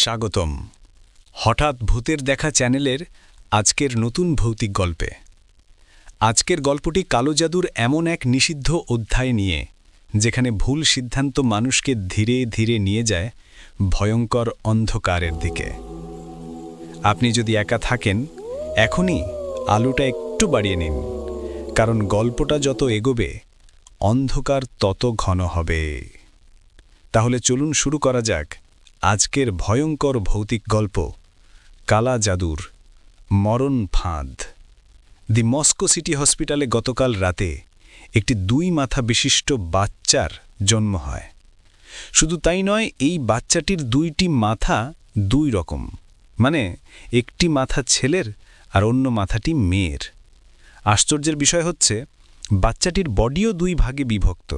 স্বাগতম হঠাৎ ভূতের দেখা চ্যানেলের আজকের নতুন ভৌতিক গল্পে। আজকের গল্পটি কালো জাদুর এমন এক নিষিদ্ধ অধ্যায় নিয়ে, যেখানে ভুল সিদ্ধান্ত মানুষকে ধীরে ধীরে নিয়ে যায় ভয়ঙ্কর অন্ধকারের দিকে। আপনি যদি একা থাকেন, এখনই আলোটা একটু বাড়িয়ে নিন, কারণ গল্পটা যত এগোবে অন্ধকার তত ঘন হবে। তাহলে চলুন শুরু করা যাক আজকের ভয়ঙ্কর ভৌতিক গল্প, কালা জাদুর মরণ ফাঁদ। দি মস্কো সিটি হসপিটালে গতকাল রাতে একটি 2 মাথা বিশিষ্ট বাচ্চার জন্ম হয়। শুধু তাই নয়, এই বাচ্চাটির 2টি মাথা 2 রকম, মানে একটি মাথা ছেলের আর অন্য মাথাটি মেয়ের। আশ্চর্যের বিষয় হচ্ছে, বাচ্চাটির বডিও 2 ভাগে বিভক্ত।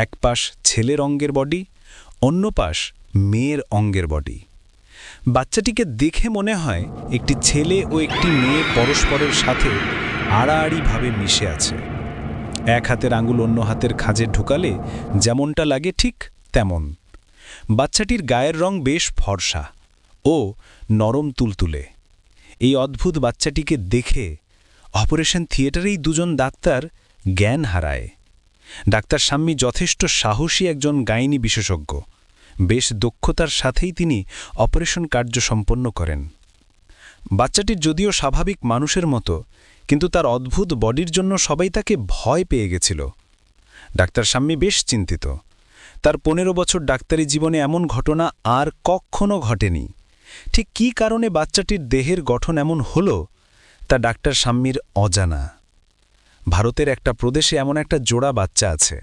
এক পাশ ছেলের অঙ্গের বডি, অন্য পাশ মেয়ের অঙ্গের বডি। বাচ্চাটিকে দেখে মনে হয় একটি ছেলে ও একটি মেয়ে পরস্পরের সাথে আড়াআড়িভাবে মিশে আছে। এক হাতের আঙুল অন্য হাতের খাঁজে ঢুকালে যেমনটা লাগে ঠিক তেমন। বাচ্চাটির গায়ের রং বেশ ফর্সা ও নরম তুলতুলে। এই অদ্ভুত বাচ্চাটিকে দেখে অপারেশন থিয়েটারেই 2জন ডাক্তার জ্ঞান হারায়। ডাক্তার শাম্মী যথেষ্ট সাহসী একজন গাইনি বিশেষজ্ঞ। বেশ দক্ষতার সাথেই তিনি অপারেশন কার্য সম্পন্ন করেন। বাচ্চাটির যদিও স্বাভাবিক মানুষের মতো, কিন্তু তার অদ্ভুত বডির জন্য সবাই তাকে ভয় পেয়ে গেছিল। ডাক্তার শাম্মী বেশ চিন্তিত। তার 15 বছর ডাক্তারি জীবনে এমন ঘটনা আর কখনো ঘটেনি। ঠিক কী কারণে বাচ্চাটির দেহের গঠন এমন হলো, তা ডাক্তার শাম্মীর অজানা। ভারতের একটা প্রদেশে এমন একটা জোড়া বাচ্চা আছে,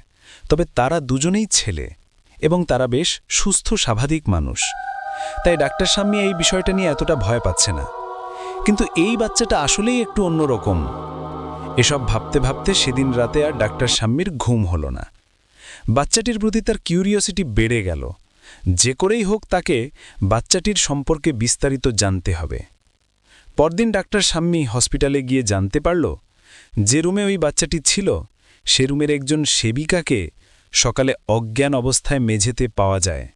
তবে তারা দুজনেই ছেলে এবং তারা বেশ সুস্থ স্বাভাবিক মানুষ। তাই ডাক্তার শাম্মী এই বিষয়টা নিয়ে এতটা ভয় পাচ্ছে না। কিন্তু এই বাচ্চাটা আসলেই একটু অন্যরকম। এসব ভাবতে ভাবতে সেদিন রাতে আর ডাক্তার শাম্মীর ঘুম হলো না। বাচ্চাটির প্রতি তার কিউরিওসিটি বেড়ে গেল। যে করেই হোক তাকে বাচ্চাটির সম্পর্কে বিস্তারিত জানতে হবে। পরদিন ডাক্তার শাম্মী হসপিটালে গিয়ে জানতে পারল, যে রুমে ওই বাচ্চাটি ছিল সে রুমের একজন সেবিকাকে সকালে অজ্ঞান অবস্থায় মেঝেতে পাওয়া যায়।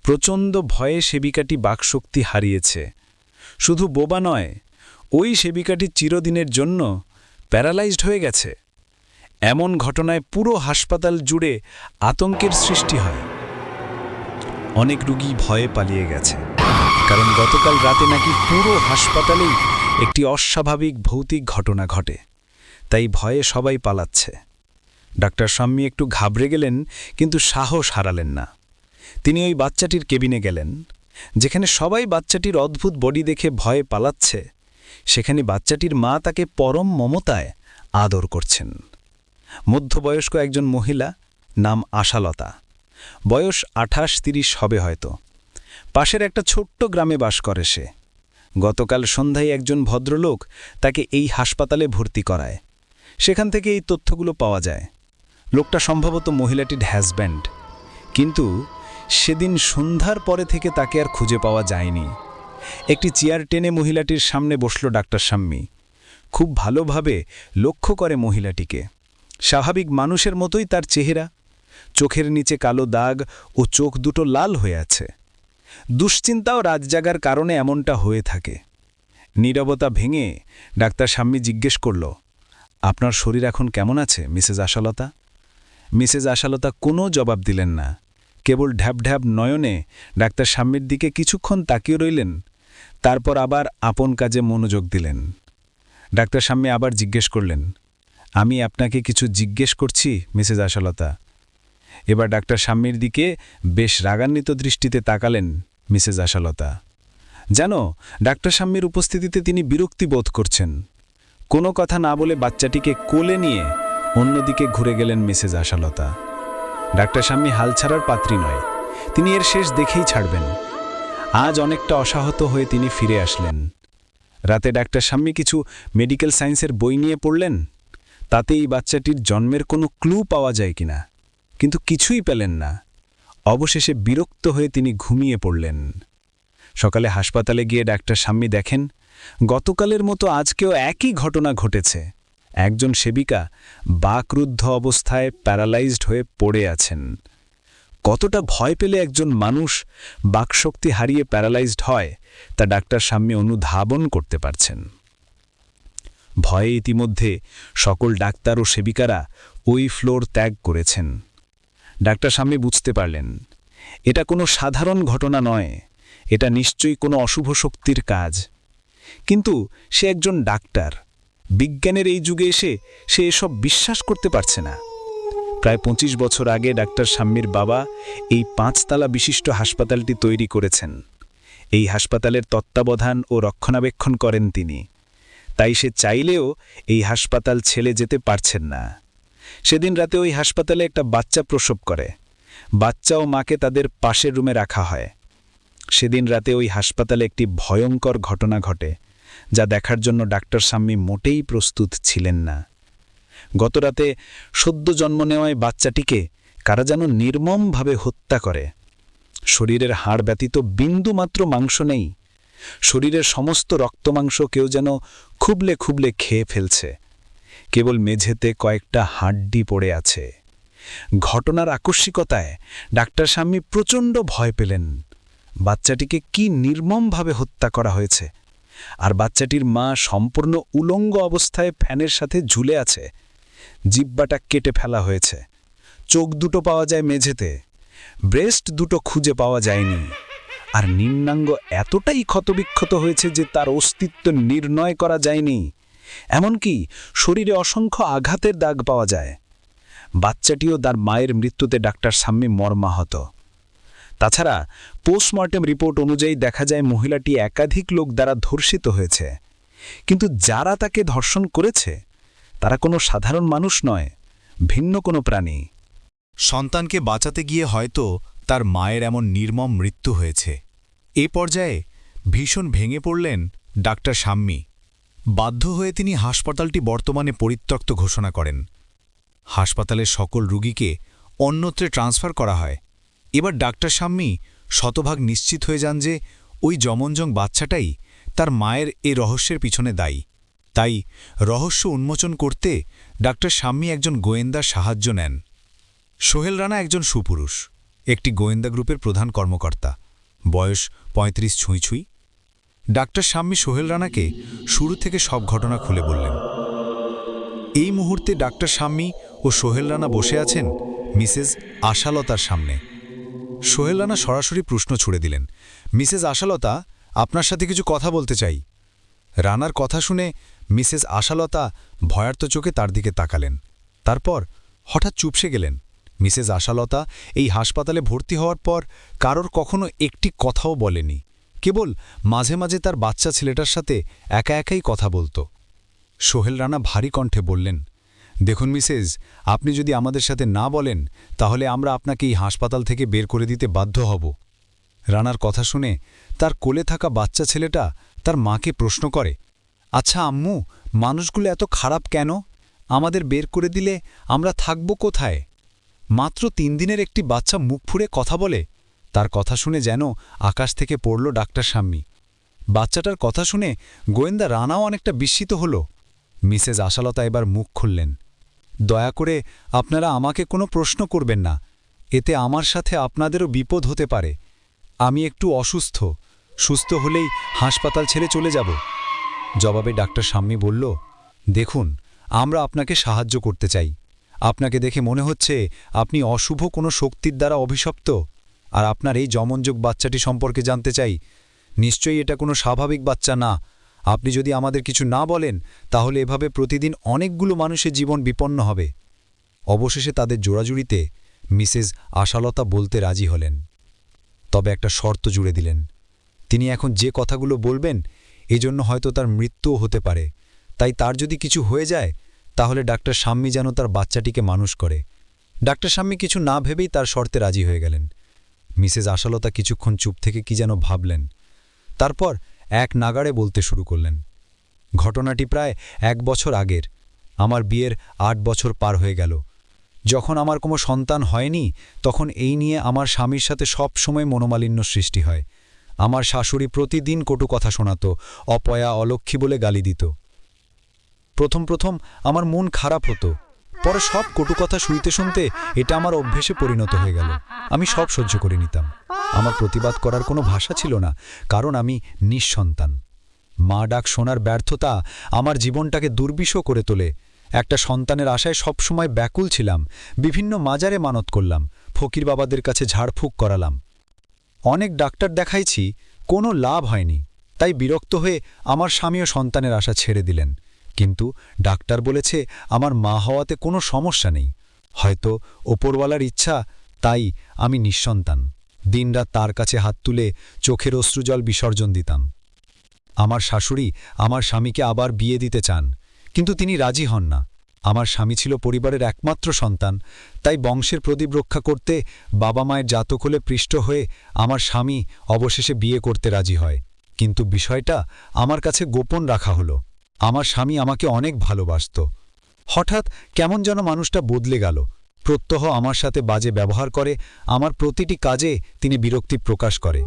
প্রচণ্ড ভয়ে সেবিকাটি বাকশক্তি হারিয়েছে। শুধু বোবা নয়, ওই সেবিকাটি চিরদিনের জন্য প্যারালাইজড হয়ে গেছে। এমন ঘটনায় পুরো হাসপাতাল জুড়ে আতঙ্কের সৃষ্টি হয়। অনেক রোগী ভয়ে পালিয়ে গেছে, কারণ গতকাল রাতে নাকি পুরো হাসপাতালেই একটি অস্বাভাবিক ভৌতিক ঘটনা ঘটে। তাই ভয়ে সবাই পালাচ্ছে। ডাক্তার শাম্মী একটু ঘাবড়ে গেলেন, কিন্তু সাহস হারালেন না। তিনি ওই বাচ্চাটির কেবিনে গেলেন। যেখানে সবাই বাচ্চাটির অদ্ভুত বডি দেখে ভয়ে পালাচ্ছে, সেখানে বাচ্চাটির মা তাকে পরম মমতায় আদর করছেন। মধ্যবয়স্ক একজন মহিলা, নাম আশালতা। বয়স 28-30 হবে হয়তো। পাশের একটা ছোট্ট গ্রামে বাস করে সে। গতকাল সন্ধ্যায় একজন ভদ্রলোক তাকে এই হাসপাতালে ভর্তি করায়। সেখান থেকে এই তথ্যগুলো পাওয়া যায়। লোকটা সম্ভবত মহিলাটির হাজব্যান্ড, কিন্তু সেদিন সন্ধ্যার পরে থেকে তাকে আর খুঁজে পাওয়া যায়নি। একটি চেয়ার টেনে মহিলাটির সামনে বসল ডাক্তার শাম্মী। খুব ভালোভাবে লক্ষ্য করে মহিলাটিকে। স্বাভাবিক মানুষের মতোই তার চেহারা, চোখের নিচে কালো দাগ ও চোখ দুটো লাল হয়ে আছে। দুশ্চিন্তাও রাত জাগার কারণে এমনটা হয়ে থাকে। নীরবতা ভেঙে ডাক্তার শাম্মী জিজ্ঞেস করল, আপনার শরীর এখন কেমন আছে মিসেস আশালতা? মিসেস আশালতা কোনো জবাব দিলেন না। কেবল ঢ্যাব ঢ্যাব নয়নে ডাক্তার শাম্মীর দিকে কিছুক্ষণ তাকিয়ে রইলেন। তারপর আবার আপন কাজে মনোযোগ দিলেন। ডাক্তার শাম্মী আবার জিজ্ঞেস করলেন, আমি আপনাকে কিছু জিজ্ঞেস করছি মিসেস আশালতা? এবার ডাক্তার শাম্মীর দিকে বেশ রাগান্বিত দৃষ্টিতে তাকালেন মিসেস আশালতা। জানো, ডাক্তার শাম্মীর উপস্থিতিতে তিনি বিরক্তি বোধ করছেন। কোনো কথা না বলে বাচ্চাটিকে কোলে নিয়ে অন্যদিকে ঘুরে গেলেন মিসেস আশালতা। ডাক্তার শাম্মী হাল ছাড়ার পাত্রী নয়। তিনি এর শেষ দেখেই ছাড়বেন। আজ অনেকটা অসাহত হয়ে তিনি ফিরে আসলেন। রাতে ডাক্তার শাম্মী কিছু মেডিকেল সায়েন্সের বই নিয়ে পড়লেন। তাতে এই বাচ্চাটির জন্মের কোনো ক্লু পাওয়া যায় কিনা, কিন্তু কিছুই পেলেন না। অবশেষে বিরক্ত হয়ে তিনি ঘুমিয়ে পড়লেন। সকালে হাসপাতালে গিয়ে ডাক্তার শাম্মী দেখেন, গতকালের মতো আজকেও একই ঘটনা ঘটেছে। একজন সেবিকা বাকরুদ্ধ অবস্থায় প্যারালাইজড হয়ে পড়ে আছেন। কতটা ভয় পেলে একজন মানুষ বাকশক্তি হারিয়ে প্যারালাইজড হয় তা ডাক্তার শাম্মী অনুধাবন করতে পারছেন। ভয়ে ইতিমধ্যে সকল ডাক্তার ও সেবিকারা ওই ফ্লোর ত্যাগ করেছেন। ডাক্তার শাম্মী বুঝতে পারলেন এটা কোনো সাধারণ ঘটনা নয়, এটা নিশ্চয়ই কোনো অশুভ শক্তির কাজ। কিন্তু সে একজন ডাক্তার, বিজ্ঞানের এই যুগে এসে সে এসব বিশ্বাস করতে পারছে না। প্রায় ২৫ বছর আগে ডাক্তার শাম্মীর বাবা এই ৫ তলা বিশিষ্ট হাসপাতালটি তৈরি করেছেন। এই হাসপাতালের তত্ত্বাবধান ও রক্ষণাবেক্ষণ করেন তিনি। তাই সে চাইলেও এই হাসপাতাল ছেড়ে যেতে পারছেন না। সেদিন রাতে ওই হাসপাতালে একটা বাচ্চা প্রসব করে। বাচ্চা ও মাকে তাদের পাশের রুমে রাখা হয়। সেদিন রাতে ওই হাসপাতালে একটি ভয়ঙ্কর ঘটনা ঘটে, যা দেখার জন্য ডাক্তার শাম্মী মোটেই প্রস্তুত ছিলেন না। গতরাতে সদ্য জন্ম নেওয়ায় বাচ্চাটিকে কারা যেন নির্মমভাবে হত্যা করে। শরীরের হাড় ব্যতীত বিন্দুমাত্র মাংস নেই। শরীরের সমস্ত রক্তমাংস কেউ যেন খুবলে খুবলে খেয়ে ফেলছে। কেবল মেঝেতে কয়েকটা হাড্ডি পড়ে আছে। ঘটনার আকস্মিকতায় ডাক্তার শাম্মী প্রচণ্ড ভয় পেলেন। বাচ্চাটিকে কি নির্মমভাবে হত্যা করা হয়েছে, আর বাচ্চাটির মা সম্পূর্ণ উলঙ্গ অবস্থায় ফ্যানের সাথে ঝুলে আছে। জিহ্বাটা কেটে ফেলা হয়েছে। চোখ দুটো পাওয়া যায় মেঝেতে, ব্রেস্ট দুটো খুঁজে পাওয়া যায়নি। আর নিম্নাঙ্গ এতটাই ক্ষতবিক্ষত হয়েছে যে তার অস্তিত্ব নির্ণয় করা যায়নি। এমনকি শরীরে অসংখ্য আঘাতের দাগ পাওয়া যায়। বাচ্চাটিও তার মায়ের মৃত্যুতে ডাক্তার শাম্মী মর্মাহত। তাছাড়া পোস্টমর্টেম রিপোর্ট অনুযায়ী দেখা যায় মহিলাটি একাধিক লোক দ্বারা ধর্ষিত হয়েছে। কিন্তু যারা তাকে ধর্ষণ করেছে তারা কোনো সাধারণ মানুষ নয়, ভিন্ন কোনো প্রাণী। সন্তানকে বাঁচাতে গিয়ে হয়তো তার মায়ের এমন নির্মম মৃত্যু হয়েছে। এ পর্যায়ে ভীষণ ভেঙে পড়লেন ডাক্তার শাম্মী। বাধ্য হয়ে তিনি হাসপাতালটি বর্তমানে পরিত্যক্ত ঘোষণা করেন। হাসপাতালের সকল রোগীকে অন্যত্রে ট্রান্সফার করা হয়। এবার ডাক্তার শাম্মী শতভাগ নিশ্চিত হয়ে যান যে ওই যমনজং বাচ্চাটাই তার মায়ের এ রহস্যের পিছনে দায়ী। তাই রহস্য উন্মোচন করতে ডাক্তার শাম্মী একজন গোয়েন্দার সাহায্য নেন। সোহেল রানা একজন সুপুরুষ, একটি গোয়েন্দা গ্রুপের প্রধান কর্মকর্তা, বয়স ৩৫ ছুঁই ছুঁই। ডাক্তার শাম্মী সোহেল রানাকে শুরু থেকে সব ঘটনা খুলে বললেন। এই মুহূর্তে ডাক্তার শাম্মী ও সোহেল রানা বসে আছেন মিসেস আশালতার সামনে। সোহেল রানা সরাসরি প্রশ্ন ছুড়ে দিলেন, মিসেস আশালতা, আপনার সাথে কিছু কথা বলতে চাই। রানার কথা শুনে মিসেস আশালতা ভয়ার্ত চোখে তার দিকে তাকালেন। তারপর হঠাৎ চুপসে গেলেন। মিসেস আশালতা এই হাসপাতালে ভর্তি হওয়ার পর কারোর কখনো একটি কথাও বলেনি, কেবল মাঝে মাঝে তার বাচ্চা ছেলেটার সাথে একা একাই কথা বলত। সোহেল রানা ভারী কণ্ঠে বললেন, দেখুন মিসেস, আপনি যদি আমাদের সাথে না বলেন তাহলে আমরা আপনাকে এই হাসপাতাল থেকে বের করে দিতে বাধ্য হব। রানার কথা শুনে তার কোলে থাকা বাচ্চা ছেলেটা তার মাকে প্রশ্ন করে, আচ্ছা আম্মু, মানুষগুলো এত খারাপ কেন? আমাদের বের করে দিলে আমরা থাকব কোথায়? মাত্র ৩ দিনের একটি বাচ্চা মুখ ফুঁড়ে কথা বলে। তার কথা শুনে যেন আকাশ থেকে পড়ল ডাক্তার শাম্মী। বাচ্চাটার কথা শুনে গোয়েন্দা রানাও অনেকটা বিস্মিত হল। মিসেস আশালতা এবার মুখ খুললেন, দয়া করে আপনারা আমাকে কোনো প্রশ্ন করবেন না, এতে আমার সাথে আপনাদেরও বিপদ হতে পারে। আমি একটু অসুস্থ, সুস্থ হলেই হাসপাতাল ছেড়ে চলে যাব। জবাবে ডাক্তার শাম্মী বলল, দেখুন, আমরা আপনাকে সাহায্য করতে চাই। আপনাকে দেখে মনে হচ্ছে আপনি অশুভ কোনো শক্তির দ্বারা অভিশপ্ত। আর আপনার এই যমনযোগ বাচ্চাটি সম্পর্কে জানতে চাই। নিশ্চয়ই এটা কোনো স্বাভাবিক বাচ্চা না। আপনি যদি আমাদের কিছু না বলেন তাহলে এভাবে প্রতিদিন অনেকগুলো মানুষের জীবন বিপন্ন হবে। অবশেষে তাদের জোড়াজুড়িতে মিসেস আশালতা বলতে রাজি হলেন, তবে একটা শর্ত জুড়ে দিলেন। তিনি এখন যে কথাগুলো বলবেন এজন্য হয়তো তার মৃত্যুও হতে পারে। তাই তার যদি কিছু হয়ে যায় তাহলে ডাক্তার শাম্মী যেন তার বাচ্চাটিকে মানুষ করে। ডাক্তার শাম্মী কিছু না ভেবেই তার শর্তে রাজি হয়ে গেলেন। মিসেস আশালতা কিছুক্ষণ চুপ থেকে কি যেন ভাবলেন। তারপর এক নাগাড়ে বলতে শুরু করলেন, ঘটনাটি প্রায় ১ বছর আগের। আমার বিয়ের ৮ বছর পার হয়ে গেল। যখন আমার কোনো সন্তান হয়নি তখন এই নিয়ে আমার স্বামীর সাথে সব সময় মনোমালিন্য সৃষ্টি হয়। আমার শাশুড়ি প্রতিদিন কটু কথা শোনাত, অপয়া অলক্ষ্মী বলে গালি দিত। প্রথম আমার মন খারাপ হতো, পরে সব কটু কথা শুনতে শুনতে এটা আমার অভ্যেসে পরিণত হয়ে গেল। আমি সব সহ্য করে নিতাম। আমার প্রতিবাদ করার কোনো ভাষা ছিল না, কারণ আমি নিঃসন্তান। মা ডাক শোনার ব্যর্থতা আমার জীবনটাকে দুর্বিষহ করে তোলে। একটা সন্তানের আশায় সবসময় ব্যাকুল ছিলাম। বিভিন্ন মাজারে মানত করলাম, ফকির বাবাদের কাছে ঝাড়ফুঁক করালাম। অনেক ডাক্তার দেখাইছি, কোনো লাভ হয়নি। তাই বিরক্ত হয়ে আমার স্বামীও সন্তানের আশা ছেড়ে দিলেন। কিন্তু ডাক্তার বলেছে আমার মা হওয়াতে কোনো সমস্যা নেই। হয়তো ওপরওয়ালার ইচ্ছা, তাই আমি নিঃসন্তান। দিনরাত তার কাছে হাত তুলে চোখের অশ্রুজল বিসর্জন দিতাম। আমার শাশুড়ি আমার স্বামীকে আবার বিয়ে দিতে চান, কিন্তু তিনি রাজি হন না। আমার স্বামী ছিল পরিবারের একমাত্র সন্তান, তাই বংশের প্রদীপ রক্ষা করতে বাবা মায়ের জাতক হলে পৃষ্ঠ হয়ে আমার স্বামী অবশেষে বিয়ে করতে রাজি হয়। কিন্তু বিষয়টা আমার কাছে গোপন রাখা হলো। আমার স্বামী আমাকে অনেক ভালোবাসত। হঠাৎ কেমন যেন মানুষটা বদলে গেল। প্রত্যহ আমার সাথে বাজে ব্যবহার করে, আমার প্রতিটি কাজে তিনি বিরক্তি প্রকাশ করে।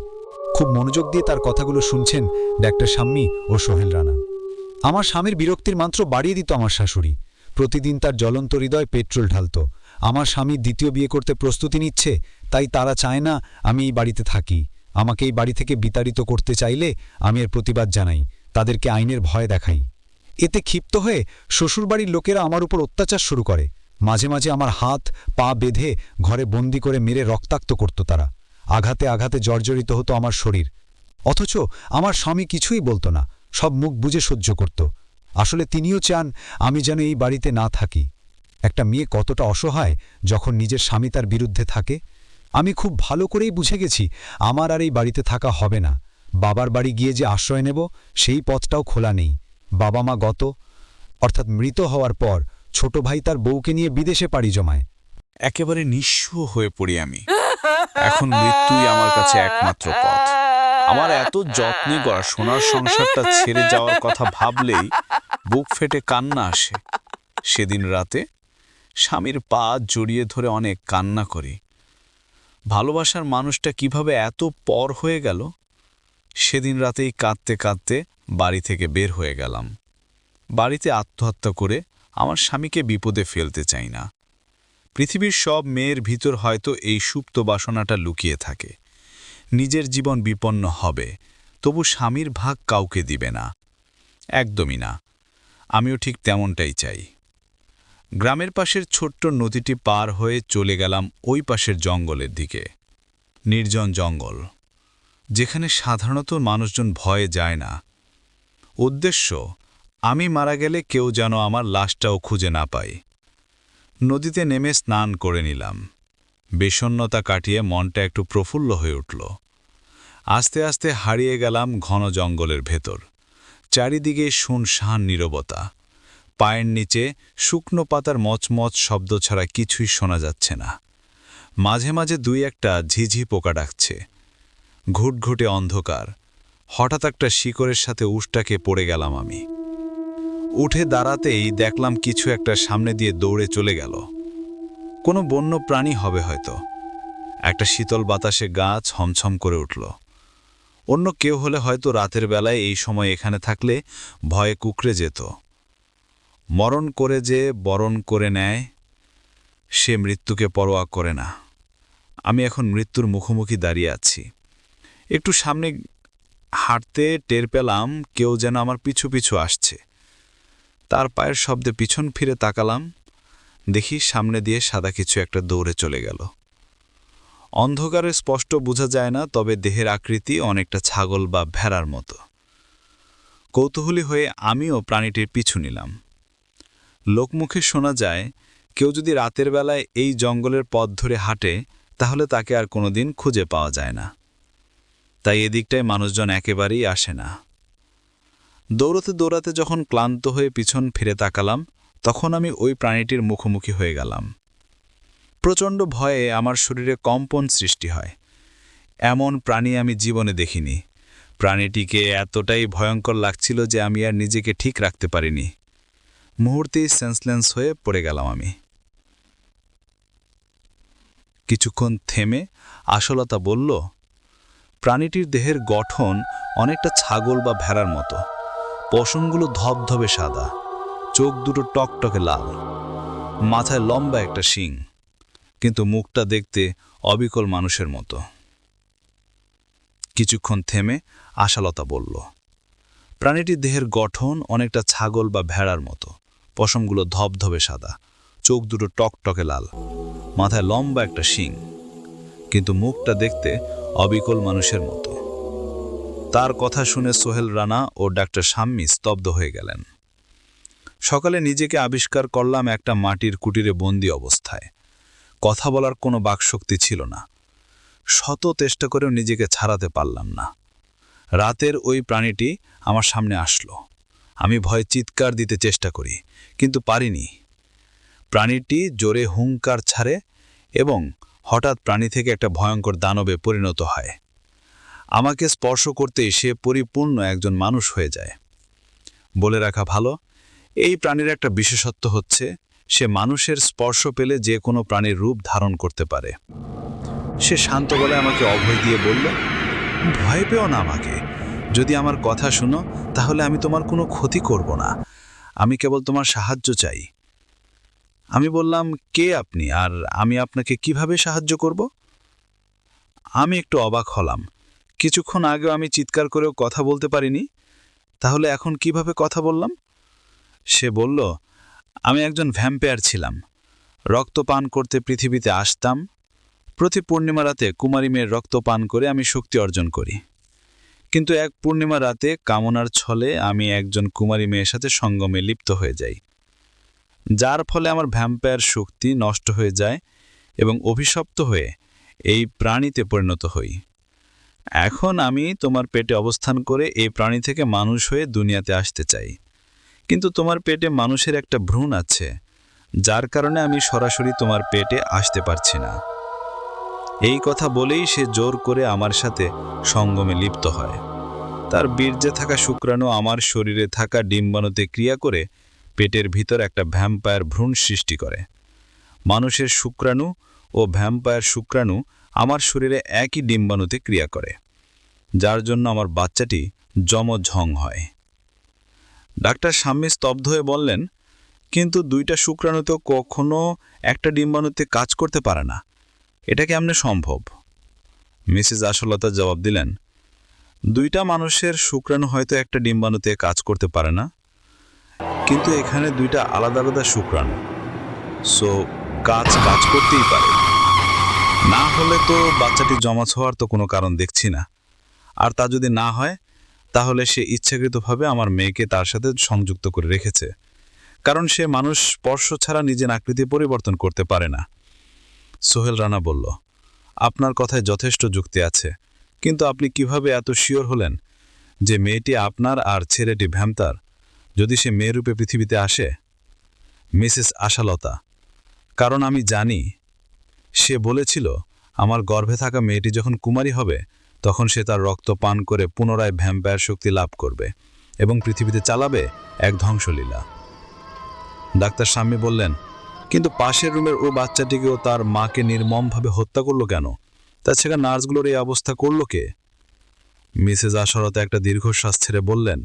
খুব মনোযোগ দিয়ে তার কথাগুলো শুনছেন ডাক্তার শাম্মী ও সোহেল রানা। আমার স্বামীর বিরক্তির মাত্রা বাড়িয়ে দিত আমার শাশুড়ি। প্রতিদিন তার জ্বলন্ত হৃদয় পেট্রোল ঢালত। আমার স্বামী দ্বিতীয় বিয়ে করতে প্রস্তুতি নিচ্ছে, তাই তারা চায় না আমি এই বাড়িতে থাকি। আমাকে এই বাড়ি থেকে বিতাড়িত করতে চাইলে আমি এর প্রতিবাদ জানাই, তাদেরকে আইনের ভয় দেখাই। এতে ক্ষিপ্ত হয়ে শ্বশুরবাড়ির লোকেরা আমার উপর অত্যাচার শুরু করে। মাঝে মাঝে আমার হাত পা বেঁধে ঘরে বন্দি করে মেরে রক্তাক্ত করত তারা। আঘাতে আঘাতে জর্জরিত হতো আমার শরীর। অথচ আমার স্বামী কিছুই বলতো না, সব মুখ বুজে সহ্য করত। আসলে তিনিও চান আমি যেন এই বাড়িতে না থাকি। একটা মেয়ে কতটা অসহায় যখন নিজের স্বামী তার বিরুদ্ধে থাকে। আমি খুব ভালো করেই বুঝে গেছি আমার আর এই বাড়িতে থাকা হবে না। বাবার বাড়ি গিয়ে যে আশ্রয় নেব সেই পথটাও খোলা নেই। বাবা মা অর্থাৎ মৃত হওয়ার পর ছোট ভাই তার বউকে নিয়ে বিদেশে পাড়ি জমায়। একেবারে নিঃস্ব হয়ে পড়ি আমি। এখন মৃত্যুই আমার কাছে একমাত্র পথ। আমার এত যত্নে গড়া সোনার সংসারটা ছেড়ে যাওয়ার কথা ভাবলেই বুক ফেটে কান্না আসে। সেদিন রাতে স্বামীর পা জড়িয়ে ধরে অনেক কান্না করি। ভালোবাসার মানুষটা কিভাবে এত পর হয়ে গেল। সেদিন রাতেই কাঁদতে কাঁদতে বাড়ি থেকে বের হয়ে গেলাম। বাড়িতে আত্মহত্যা করে আমার স্বামীকে বিপদে ফেলতে চাই না। পৃথিবীর সব মেয়ের ভিতর হয়তো এই সুপ্ত বাসনাটা লুকিয়ে থাকে। নিজের জীবন বিপন্ন হবে, তবু স্বামীর ভাগ কাউকে দিবে না। একদমই না। আমিও ঠিক তেমনটাই চাই। গ্রামের পাশের ছোট্ট নদীটি পার হয়ে চলে গেলাম ওই পাশের জঙ্গলের দিকে। নির্জন জঙ্গল, যেখানে সাধারণত মানুষজন ভয়ে যায় না। উদ্দেশ্য, আমি মারা গেলে কেউ যেন আমার লাশটাও খুঁজে না পায়। নদীতে নেমে স্নান করে নিলাম। বিষণ্ণতা কাটিয়ে মনটা একটু প্রফুল্ল হয়ে উঠল। আস্তে আস্তে হারিয়ে গেলাম ঘন জঙ্গলের ভেতর। চারিদিকে শুনশান নীরবতা। পায়ের নিচে শুকনো পাতার মচমচ শব্দ ছাড়া কিছুই শোনা যাচ্ছে না। মাঝে মাঝে দুই একটা ঝিঝি পোকা ডাকছে। ঘুটঘুটে অন্ধকার। হঠাৎ একটা শিকড়ের সাথে উষ্টাকে পড়ে গেলাম আমি। উঠে দাঁড়াতেই দেখলাম কিছু একটা সামনে দিয়ে দৌড়ে চলে গেল। কোনো বন্য প্রাণী হবে হয়তো। একটা শীতল বাতাসে গা ছমছম করে উঠল। অন্য কেউ হলে হয়তো রাতের বেলায় এই সময় এখানে থাকলে ভয়ে কুকড়ে যেত। মরণ করে যে বরণ করে নেয়, সে মৃত্যুকে পরোয়া করে না। আমি এখন মৃত্যুর মুখোমুখি দাঁড়িয়ে আছি। একটু সামনে হাঁটতে টের পেলাম কেউ যেন আমার পিছু পিছু আসছে। তার পায়ের শব্দে পিছন ফিরে তাকালাম। দেখি সামনে দিয়ে সাদা কিছু একটা দৌড়ে চলে গেল। অন্ধকারে স্পষ্ট বোঝা যায় না, তবে দেহের আকৃতি অনেকটা ছাগল বা ভেড়ার মতো। কৌতূহলী হয়ে আমিও প্রাণীটির পিছু নিলাম। লোকমুখে শোনা যায়, কেউ যদি রাতের বেলায় এই জঙ্গলের পথ ধরে হাঁটে তাহলে তাকে আর কোনোদিন খুঁজে পাওয়া যায় না। তাই এদিকটায় মানুষজন একেবারেই আসে না। দৌড়াতে দৌড়াতে যখন ক্লান্ত হয়ে পিছন ফিরে তাকালাম, তখন আমি ওই প্রাণীটির মুখোমুখি হয়ে গেলাম। প্রচণ্ড ভয়ে আমার শরীরে কম্পন সৃষ্টি হয়। এমন প্রাণী আমি জীবনে দেখিনি। প্রাণীটিকে এতটাই ভয়ঙ্কর লাগছিল যে আমি আর নিজেকে ঠিক রাখতে পারিনি। মুহূর্তেই সেন্সলেন্স হয়ে পড়ে গেলাম আমি। কিছুক্ষণ থেমে আশলতা বলল, প্রাণীটির দেহের গঠন অনেকটা ছাগল বা ভেড়ার মতো। পশমগুলো ধবধবে সাদা, চোখ দুটো টকটকে লাল। মাথায় লম্বা একটা শিং, কিন্তু মুখটা দেখতে অবিকল মানুষের মতো। কিছুক্ষণ থেমে আশালতা বলল, প্রাণীটির দেহের গঠন অনেকটা ছাগল বা ভেড়ার মতো, পশমগুলো ধবধবে সাদা, চোখ দুটো টকটকে লাল, মাথায় লম্বা একটা শিং, কিন্তু মুখটা দেখতে অবিকল মানুষের মতো। তার কথা শুনে সোহেল রানা ও ডাক্তার শাম্মী স্তব্ধ হয়ে গেলেন। সকালে নিজেকে আবিষ্কার করলাম একটা মাটির কুটিরে বন্দি অবস্থায়। কথা বলার কোনো বাকশক্তি ছিল না। শত চেষ্টা করেও নিজেকে ছাড়াতে পারলাম না। রাতের ওই প্রাণীটি আমার সামনে আসলো। আমি ভয়ে চিৎকার দিতে চেষ্টা করি, কিন্তু পারিনি। প্রাণীটি জোরে হুঙ্কার ছাড়ে এবং হঠাৎ প্রাণী থেকে একটা ভয়ঙ্কর দানবে পরিণত হয়। আমাকে স্পর্শ করতেই সে পরিপূর্ণ একজন মানুষ হয়ে যায়। বলে রাখা ভালো, এই প্রাণীর একটা বিশেষত্ব হচ্ছে সে মানুষের স্পর্শ পেলে যে কোনো প্রাণীর রূপ ধারণ করতে পারে। সে শান্ত গলায় আমাকে অভয় দিয়ে বলল, ভয় পেও না আমাকে। যদি আমার কথা শুনো তাহলে আমি তোমার কোনো ক্ষতি করব না। আমি কেবল তোমার সাহায্য চাই। আমি বললাম, কে আপনি, আর আমি আপনাকে কিভাবে সাহায্য করব? আমি একটু অবাক হলাম। কিছুক্ষণ আগেও আমি চিৎকার করেও কথা বলতে পারিনি, তাহলে এখন কিভাবে কথা বললাম? সে বলল, আমি একজন ভ্যাম্পায়ার ছিলাম। রক্ত পান করতে পৃথিবীতে আসতাম। প্রতি পূর্ণিমা রাতে কুমারী মেয়ের রক্ত পান করে আমি শক্তি অর্জন করি। কিন্তু এক পূর্ণিমা রাতে কামনার ছলে আমি একজন কুমারী মেয়ের সাথে সঙ্গমে লিপ্ত হয়ে যাই, যার ফলে আমার ভ্যাম্পায়ার শক্তি নষ্ট হয়ে যায় এবং অভিশপ্ত হয়ে এই প্রাণীতে পরিণত হই। এখন আমি তোমার পেটে অবস্থান করে এই প্রাণী থেকে মানুষ হয়ে দুনিয়াতে আসতে চাই, কিন্তু তোমার পেটে মানুষের একটা ভ্রূণ আছে, যার কারণে আমি সরাসরি তোমার পেটে আসতে পারছি না। এই কথা বলেই সে জোর করে আমার সাথে সঙ্গমে লিপ্ত হয়। তার বীর্যে থাকা শুক্রাণু আমার শরীরে থাকা ডিম্বাণুতে ক্রিয়া করে পেটের ভিতর একটা ভ্যাম্পায়ার ভ্রূণ সৃষ্টি করে। মানুষের শুক্রাণু ও ভ্যাম্পায়ার শুক্রাণু আমার শরীরে একই ডিম্বাণুতে ক্রিয়া করে, যার জন্য আমার বাচ্চাটি যমঝং হয়। ডাক্তার শাম্মী স্তব্ধ হয়ে বললেন, কিন্তু দুইটা শুক্রাণু তো কখনো একটা ডিম্বাণুতে কাজ করতে পারে না, এটা কেমনে সম্ভব? মিসেস আশালতা জবাব দিলেন, দুইটা মানুষের শুক্রাণু হয়তো একটা ডিম্বাণুতে কাজ করতে পারে না, কিন্তু এখানে দুইটা আলাদা আলাদা শুক্রাণু, সো কাজ করতেই পারে। না হলে তো বাচ্চাটি জমাট হওয়ার তো কোনো কারণ দেখছি না। আর তা যদি না হয়, তাহলে সে ইচ্ছাকৃতভাবে আমার মেয়েকে তার সাথে সংযুক্ত করে রেখেছে, কারণ সে মানুষ স্পর্শ ছাড়া নিজের আকৃতি পরিবর্তন করতে পারে না। সোহেল রানা বলল, আপনার কথায় যথেষ্ট যুক্তি আছে, কিন্তু আপনি কিভাবে এত শিওর হলেন যে মেয়েটি আপনার আর ছেলেটি ভ্যাম্পায়ার, যদি সে মেয়েরূপে পৃথিবীতে আসে? মিসেস আশালতা, কারণ আমি জানি। সে বলেছিল আমার গর্ভে থাকা মেয়েটি যখন কুমারী হবে তখন সে তার রক্ত পান করে পুনরায় ভ্যাম্পায়ার শক্তি লাভ করবে এবং পৃথিবীতে চালাবে এক ধ্বংসলীলা। ডাক্তার শাম্মী বললেন, কিন্তু পাশের রুমের ও বাচ্চাটিকেও তার মাকে নির্মমভাবে হত্যা করলো কেন? তাছাড়া নার্সগুলোর এই অবস্থা করলো কে? মিসেস আশালতা একটা দীর্ঘশ্বাস ছেড়ে বললেন,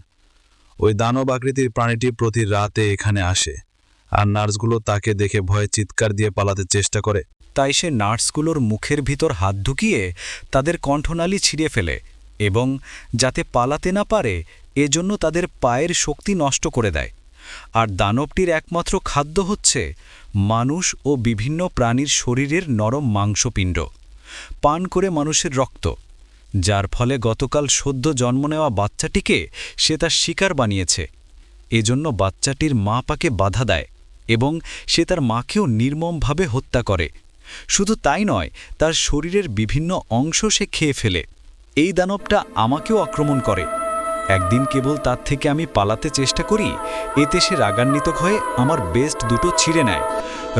ওই দানব আকৃতির প্রাণীটি প্রতি রাতে এখানে আসে, আর নার্সগুলো তাকে দেখে ভয়ে চিৎকার দিয়ে পালাতে চেষ্টা করে। তাই সে নার্সগুলোর মুখের ভিতর হাত ঢুকিয়ে তাদের কণ্ঠনালী ছিঁড়ে ফেলে এবং যাতে পালাতে না পারে এজন্য তাদের পায়ের শক্তি নষ্ট করে দেয়। আর দানবটির একমাত্র খাদ্য হচ্ছে মানুষ ও বিভিন্ন প্রাণীর শরীরের নরম মাংসপিণ্ড, পান করে মানুষের রক্ত, যার ফলে গতকাল সদ্য জন্ম নেওয়া বাচ্চাটিকে সে তার শিকার বানিয়েছে। এজন্য বাচ্চাটির মা পাকে বাধা দেয় এবং সে তার মাকেও নির্মমভাবে হত্যা করে। শুধু তাই নয়, তার শরীরের বিভিন্ন অংশ সে খেয়ে ফেলে। এই দানবটা আমাকেও আক্রমণ করে। একদিন কেবল তার থেকে আমি পালাতে চেষ্টা করি, এতে সে রাগান্বিত হয়ে আমার বেস্ট দুটো ছিঁড়ে নেয়।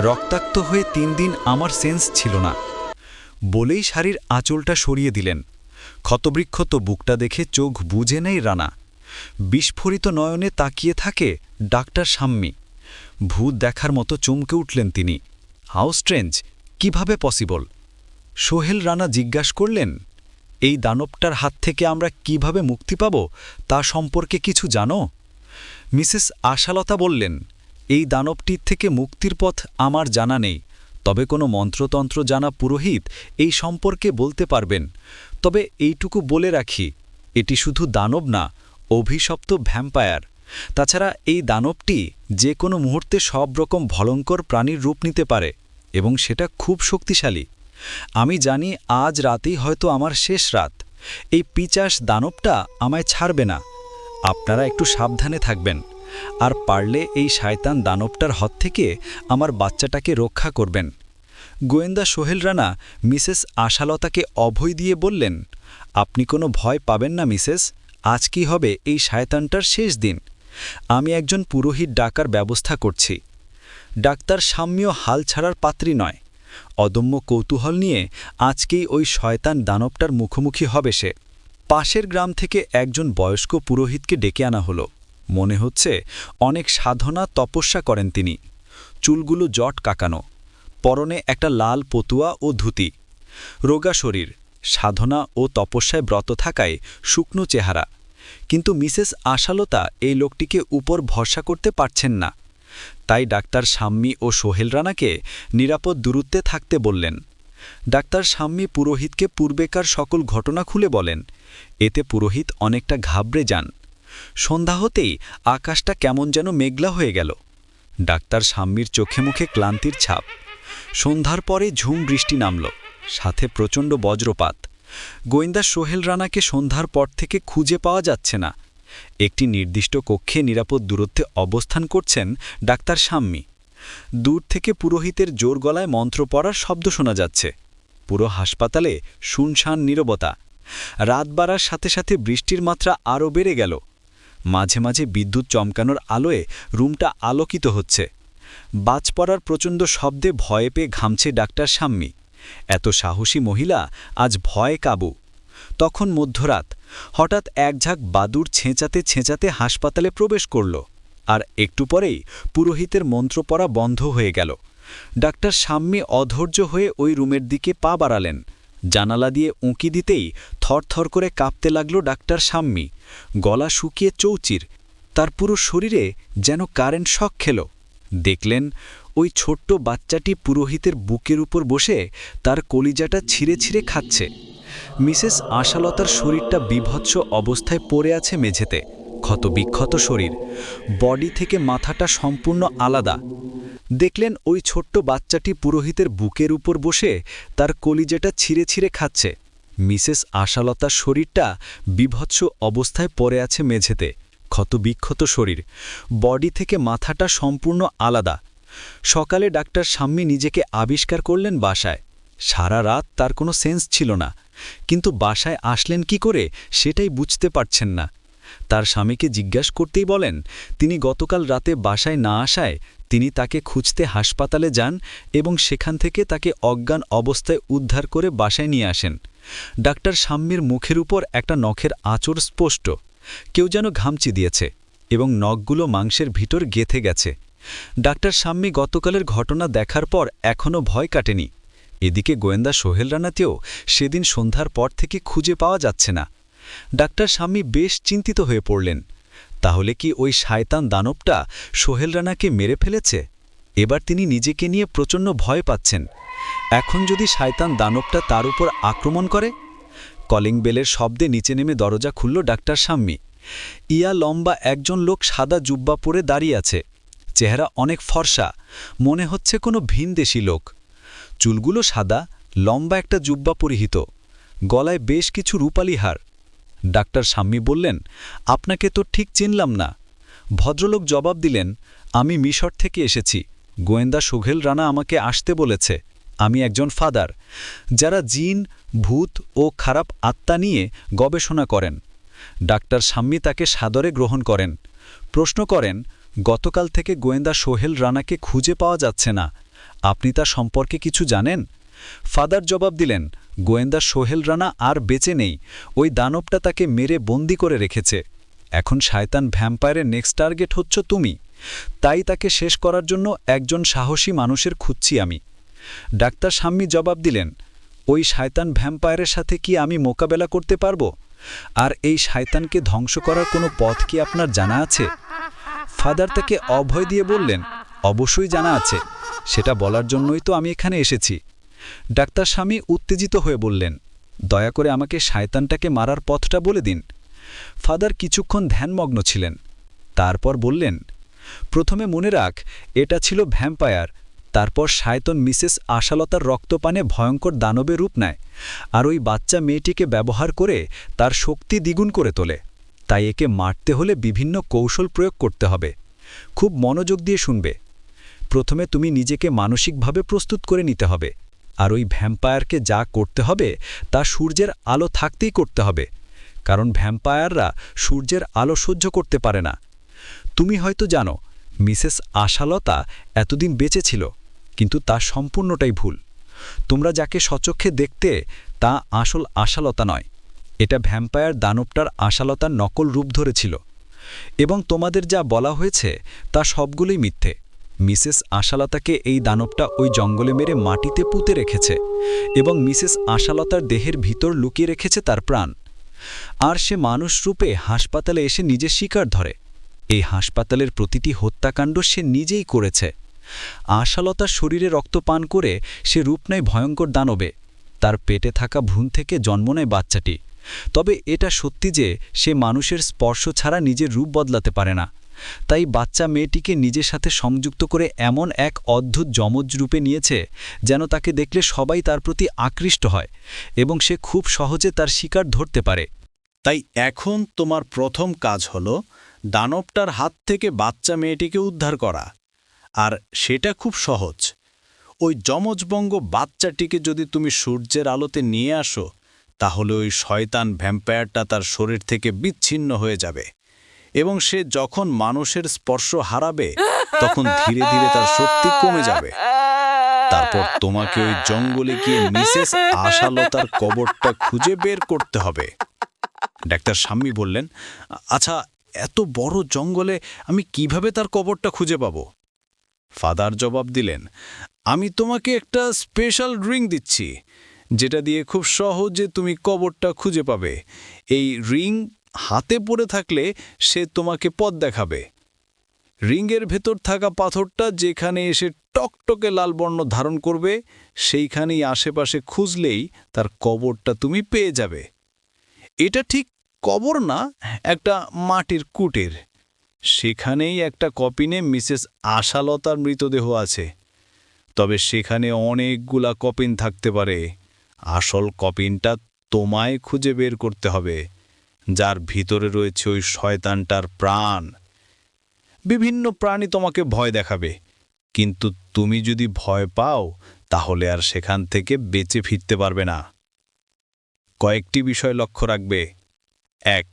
রক্তাক্ত হয়ে 3 দিন আমার সেন্স ছিল না। বলেই শাড়ির আঁচলটা সরিয়ে দিলেন। ক্ষতবৃক্ষত বুকটা দেখে চোখ বুজে নেই রানা। বিস্ফোরিত নয়নে তাকিয়ে থাকে ডাক্তার শাম্মী। ভূত দেখার মতো চমকে উঠলেন তিনি। হাউ স্ট্রেঞ্জ, কিভাবে পসিবল? সোহেল রানা জিজ্ঞাসা করলেন, এই দানবটার হাত থেকে আমরা কিভাবে মুক্তি পাব তা সম্পর্কে কিছু জানো? মিসেস আশালতা বললেন, এই দানবটির থেকে মুক্তির পথ আমার জানা নেই, তবে কোনো মন্ত্রতন্ত্র জানা পুরোহিত এই সম্পর্কে বলতে পারবেন। তবে এইটুকু বলে রাখি, এটি শুধু দানব না, অভিশপ্ত ভ্যাম্পায়ার। তাছাড়া এই দানবটি যে কোনো মুহূর্তে সব রকম ভয়ঙ্কর প্রাণীর রূপ নিতে পারে, এবং সেটা খুব শক্তিশালী। আমি জানি আজ রাতেই হয়তো আমার শেষ রাত। এই পিচাস দানবটা আমায় ছাড়বে না। আপনারা একটু সাবধানে থাকবেন, আর পারলে এই শয়তান দানবটার হাত থেকে আমার বাচ্চাটাকে রক্ষা করবেন। গোয়েন্দা সোহেল রানা মিসেস আশালতাকে অভয় দিয়ে বললেন, আপনি কোনো ভয় পাবেন না মিসেস, আজ কি হবে এই শয়তানটার শেষ দিন। আমি একজন পুরোহিত ডাকার ব্যবস্থা করছি। ডাক্তার সাম্য হাল ছাড়ার পাত্রী নয়। অদম্য কৌতূহল নিয়ে আজকেই ওই শয়তান দানবটার মুখোমুখি হবে সে। পাশের গ্রাম থেকে একজন বয়স্ক পুরোহিতকে ডেকে আনা হলো। মনে হচ্ছে অনেক সাধনা তপস্যা করেন তিনি। চুলগুলো জট কাকানো, পরনে একটা লাল পতুয়া ও ধুতি, রোগা শরীর, সাধনা ও তপস্যায় ব্রত থাকায় শুকনো চেহারা। কিন্তু মিসেস আশালতা এই লোকটিকে উপর ভরসা করতে পারছেন না। তাই ডাক্তার সাম্মী ও সোহেল রানাকে নিরাপদ দূরত্বে থাকতে বললেন। ডাক্তার সাম্মী পুরোহিতকে পূর্বেকার সকল ঘটনা খুলে বলেন। এতে পুরোহিত অনেকটা ঘাবড়ে যান। সন্ধ্যা হতেই আকাশটা কেমন যেন মেঘলা হয়ে গেল। ডাক্তার সাম্মীর চোখে মুখে ক্লান্তির ছাপ। সন্ধ্যার পরে ঝুম বৃষ্টি নামল, সাথে প্রচণ্ড বজ্রপাত। গোয়েন্দা সোহেল রানাকে সন্ধ্যার পর থেকে খুঁজে পাওয়া যাচ্ছে না। একটি নির্দিষ্ট কক্ষে নিরাপদ দূরত্বে অবস্থান করছেন ডাক্তার সাম্মী। দূর থেকে পুরোহিতের জোর গলায় মন্ত্র পড়ার শব্দ শোনা যাচ্ছে। পুরো হাসপাতালে শুনশান নীরবতা। রাত বাড়ার সাথে সাথে বৃষ্টির মাত্রা আরও বেড়ে গেল। মাঝে মাঝে বিদ্যুৎ চমকানোর আলোয় রুমটা আলোকিত হচ্ছে। বাজ পড়ার প্রচণ্ড শব্দে ভয়ে পেয়ে ঘামছে ডাক্তার সাম্মী। এত সাহসী মহিলা আজ ভয়ে কাবু। তখন মধ্যরাত। হঠাৎ এক ঝাঁক বাদুড় ছেঁচাতে ছেঁচাতে হাসপাতালে প্রবেশ করল, আর একটু পরেই পুরোহিতের মন্ত্র পড়া বন্ধ হয়ে গেল। ডাক্তার সাম্মী অধৈর্য হয়ে ওই রুমের দিকে পা বাড়ালেন। জানালা দিয়ে উঁকি দিতেই থরথর করে কাঁপতে লাগল ডাক্তার সাম্মী। গলা শুকিয়ে চৌচির, তার পুরো শরীরে যেন কারেন্ট শক খেল। দেখলেন ওই ছোট্ট বাচ্চাটি পুরোহিতের বুকের উপর বসে তার কলিজাটা ছিঁড়ে ছিঁড়ে খাচ্ছে। মিসেস আশালতার শরীরটা বিভৎস অবস্থায় পড়ে আছে মেঝেতে, ক্ষতবিক্ষত শরীর, বডি থেকে মাথাটা সম্পূর্ণ আলাদা। দেখলেন ওই ছোট্ট বাচ্চাটি পুরোহিতের বুকের উপর বসে তার কলিজাটা ছিঁড়ে ছিঁড়ে খাচ্ছে। মিসেস আশালতার শরীরটা বিভৎস অবস্থায় পড়ে আছে মেঝেতে, ক্ষতবিক্ষত শরীর, বডি থেকে মাথাটা সম্পূর্ণ আলাদা। সকালে ডাক্তার সাম্মী নিজেকে আবিষ্কার করলেন বাসায়। সারা রাত তার কোনো সেন্স ছিল না, কিন্তু বাসায় আসলেন কি করে সেটাই বুঝতে পারছেন না। তার স্বামীকে জিজ্ঞাসা করতেই বলেন, তিনি গতকাল রাতে বাসায় না আসায় তিনি তাকে খুঁজতে হাসপাতালে যান এবং সেখান থেকে তাকে অজ্ঞান অবস্থায় উদ্ধার করে বাসায় নিয়ে আসেন। ডাক্তার সাম্মীর মুখের উপর একটা নখের আঁচড় স্পষ্ট। কেউ যেন ঘামচি দিয়েছে এবং নখগুলো মাংসের ভিতর গেঁথে গেছে। ডাক্তার সাম্মী গতকালের ঘটনা দেখার পর এখনও ভয় কাটেনি। এদিকে গোয়েন্দা সোহেল রানাতেও সেদিন সন্ধ্যার পর থেকে খুঁজে পাওয়া যাচ্ছে না। ডাক্তার সাম্মী বেশ চিন্তিত হয়ে পড়লেন। তাহলে কি ওই শয়তান দানবটা সোহেল রানাকে মেরে ফেলেছে? এবার তিনি নিজেকে নিয়ে প্রচণ্ড ভয় পাচ্ছেন। এখন যদি শয়তান দানবটা তার উপর আক্রমণ করে? কলিং বেলের শব্দে নিচে নেমে দরজা খুলল ডাক্তার সাম্মী। ইয়া লম্বা একজন লোক সাদা জুব্বা পরে দাঁড়িয়ে আছে। চেহারা অনেক ফর্সা, মনে হচ্ছে কোনো ভিনদেশী লোক। চুলগুলো সাদা, লম্বা একটা জুব্বা পরিহিত, গলায় বেশ কিছু রূপালী হার। ডাক্তার সাম্মী বললেন, আপনাকে তো ঠিক চিনলাম না। ভদ্রলোক জবাব দিলেন, আমি মিশর থেকে এসেছি। গোয়েন্দা সোহেল রানা আমাকে আসতে বলেছে। আমি একজন ফাদার, যারা জিন, ভূত ও খারাপ আত্মা নিয়ে গবেষণা করেন। ডাক্তার সাম্মী তাকে সাদরে গ্রহণ করেন। প্রশ্ন করেন, গতকাল থেকে গোয়েন্দা সোহেল রানাকে খুঁজে পাওয়া যাচ্ছে না, আপনি তার সম্পর্কে কিছু জানেন? ফাদার জবাব দিলেন, গোয়েন্দা সোহেল রানা আর বেঁচে নেই। ওই দানবটা তাকে মেরে বন্দি করে রেখেছে। এখন শয়তান ভ্যাম্পায়ারের নেক্সট টার্গেট হচ্ছ তুমি। তাই তাকে শেষ করার জন্য একজন সাহসী মানুষের খুঁজছি আমি। ডাক্তার সাম্মী জবাব দিলেন, ওই শয়তান ভ্যাম্পায়ারের সাথে কি আমি মোকাবেলা করতে পারবো? আর এই শয়তানকে ধ্বংস করার কোনো পথ কি আপনার জানা আছে? ফাদার তাকে অভয় দিয়ে বললেন, অবশ্যই জানা আছে, সেটা বলার জন্যই তো আমি এখানে এসেছি। ডাক্তার স্বামী উত্তেজিত হয়ে বললেন, দয়া করে আমাকে শয়তানটাকে মারার পথটা বলে দিন। ফাদার কিছুক্ষণ ধ্যানমগ্ন ছিলেন, তারপর বললেন, প্রথমে মনে রাখ, এটা ছিল ভ্যাম্পায়ার। তারপর শয়তান মিসেস আশালতার রক্তপানে ভয়ঙ্কর দানবে রূপ নেয়, আর ওই বাচ্চা মেয়েটিকে ব্যবহার করে তার শক্তি দ্বিগুণ করে তোলে। তাই একে মারতে হলে বিভিন্ন কৌশল প্রয়োগ করতে হবে। খুব মনোযোগ দিয়ে শুনবে। প্রথমে তুমি নিজেকে মানসিকভাবে প্রস্তুত করে নিতে হবে, আর ওই ভ্যাম্পায়ারকে যা করতে হবে তা সূর্যের আলো থাকতেই করতে হবে, কারণ ভ্যাম্পায়াররা সূর্যের আলো সহ্য করতে পারে না। তুমি হয়তো জানো, মিসেস আশালতা এতদিন বেঁচে ছিল, কিন্তু তা সম্পূর্ণটাই ভুল। তোমরা যাকে সচক্ষে দেখতে তা আসল আশালতা নয়, এটা ভ্যাম্পায়ার দানবটার আশালতার নকল রূপ ধরেছিল। এবং তোমাদের যা বলা হয়েছে তা সবগুলোই মিথ্যে। মিসেস আশালতাকে এই দানবটা ওই জঙ্গলে মেরে মাটিতে পুঁতে রেখেছে, এবং মিসেস আশালতার দেহের ভিতর লুকিয়ে রেখেছে তার প্রাণ। আর সে মানুষ রূপে হাসপাতালে এসে নিজের শিকার ধরে। এই হাসপাতালের প্রতিটি হত্যাকাণ্ড সে নিজেই করেছে। আশালতার শরীরে রক্ত পান করে সে রূপ নেয় ভয়ঙ্কর দানবে। তার পেটে থাকা ভ্রূণ থেকে জন্ম নেয় বাচ্চাটি। তবে এটা সত্যি যে সে মানুষের স্পর্শ ছাড়া নিজের রূপ বদলাতে পারে না। তাই বাচ্চা মেয়েটিকে নিজের সাথে সংযুক্ত করে এমন এক অদ্ভুত যমজ রূপে নিয়েছে যেন তাকে দেখলে সবাই তার প্রতি আকৃষ্ট হয় এবং সে খুব সহজে তার শিকার ধরতে পারে। তাই এখন তোমার প্রথম কাজ হলো দানবটার হাত থেকে বাচ্চা মেয়েটিকে উদ্ধার করা। আর সেটা খুব সহজ। ওই যমজবঙ্গ বাচ্চাটিকে যদি তুমি সূর্যের আলোতে নিয়ে আসো, তাহলে ওই শয়তান ভ্যাম্পায়ারটা তার শরীর থেকে বিচ্ছিন্ন হয়ে যাবে, এবং সে যখন মানুষের স্পর্শ হারাবে তখন ধীরে ধীরে তার শক্তি কমে যাবে। তারপর তোমাকে ওই জঙ্গলে গিয়ে মিসেস আশালতার কবরটা খুঁজে বের করতে হবে। ডাক্তার স্বামী বললেন, আচ্ছা, এত বড় জঙ্গলে আমি কিভাবে তার কবরটা খুঁজে পাব? ফাদার জবাব দিলেন, আমি তোমাকে একটা স্পেশাল রিং দিচ্ছি, যেটা দিয়ে খুব সহজে তুমি কবরটা খুঁজে পাবে। এই রিং হাতে পড়ে থাকলে সে তোমাকে পথ দেখাবে। রিংয়ের ভেতর থাকা পাথরটা যেখানে এসে টকটকে লাল বর্ণ ধারণ করবে, সেইখানেই আশেপাশে খুঁজলেই তার কবরটা তুমি পেয়ে যাবে। এটা ঠিক কবর না, একটা মাটির কুটির। সেখানেই একটা কপিনে মিসেস আশালতার মৃতদেহ আছে। তবে সেখানে অনেকগুলা কপিন থাকতে পারে। আসল কপিনটা তোমায় খুঁজে বের করতে হবে, যার ভিতরে রয়েছে ওই শয়তানটার প্রাণ। বিভিন্ন প্রাণী তোমাকে ভয় দেখাবে, কিন্তু তুমি যদি ভয় পাও তাহলে আর সেখান থেকে বেঁচে ফিরতে পারবে না। কয়েকটি বিষয় লক্ষ্য রাখবে। 1.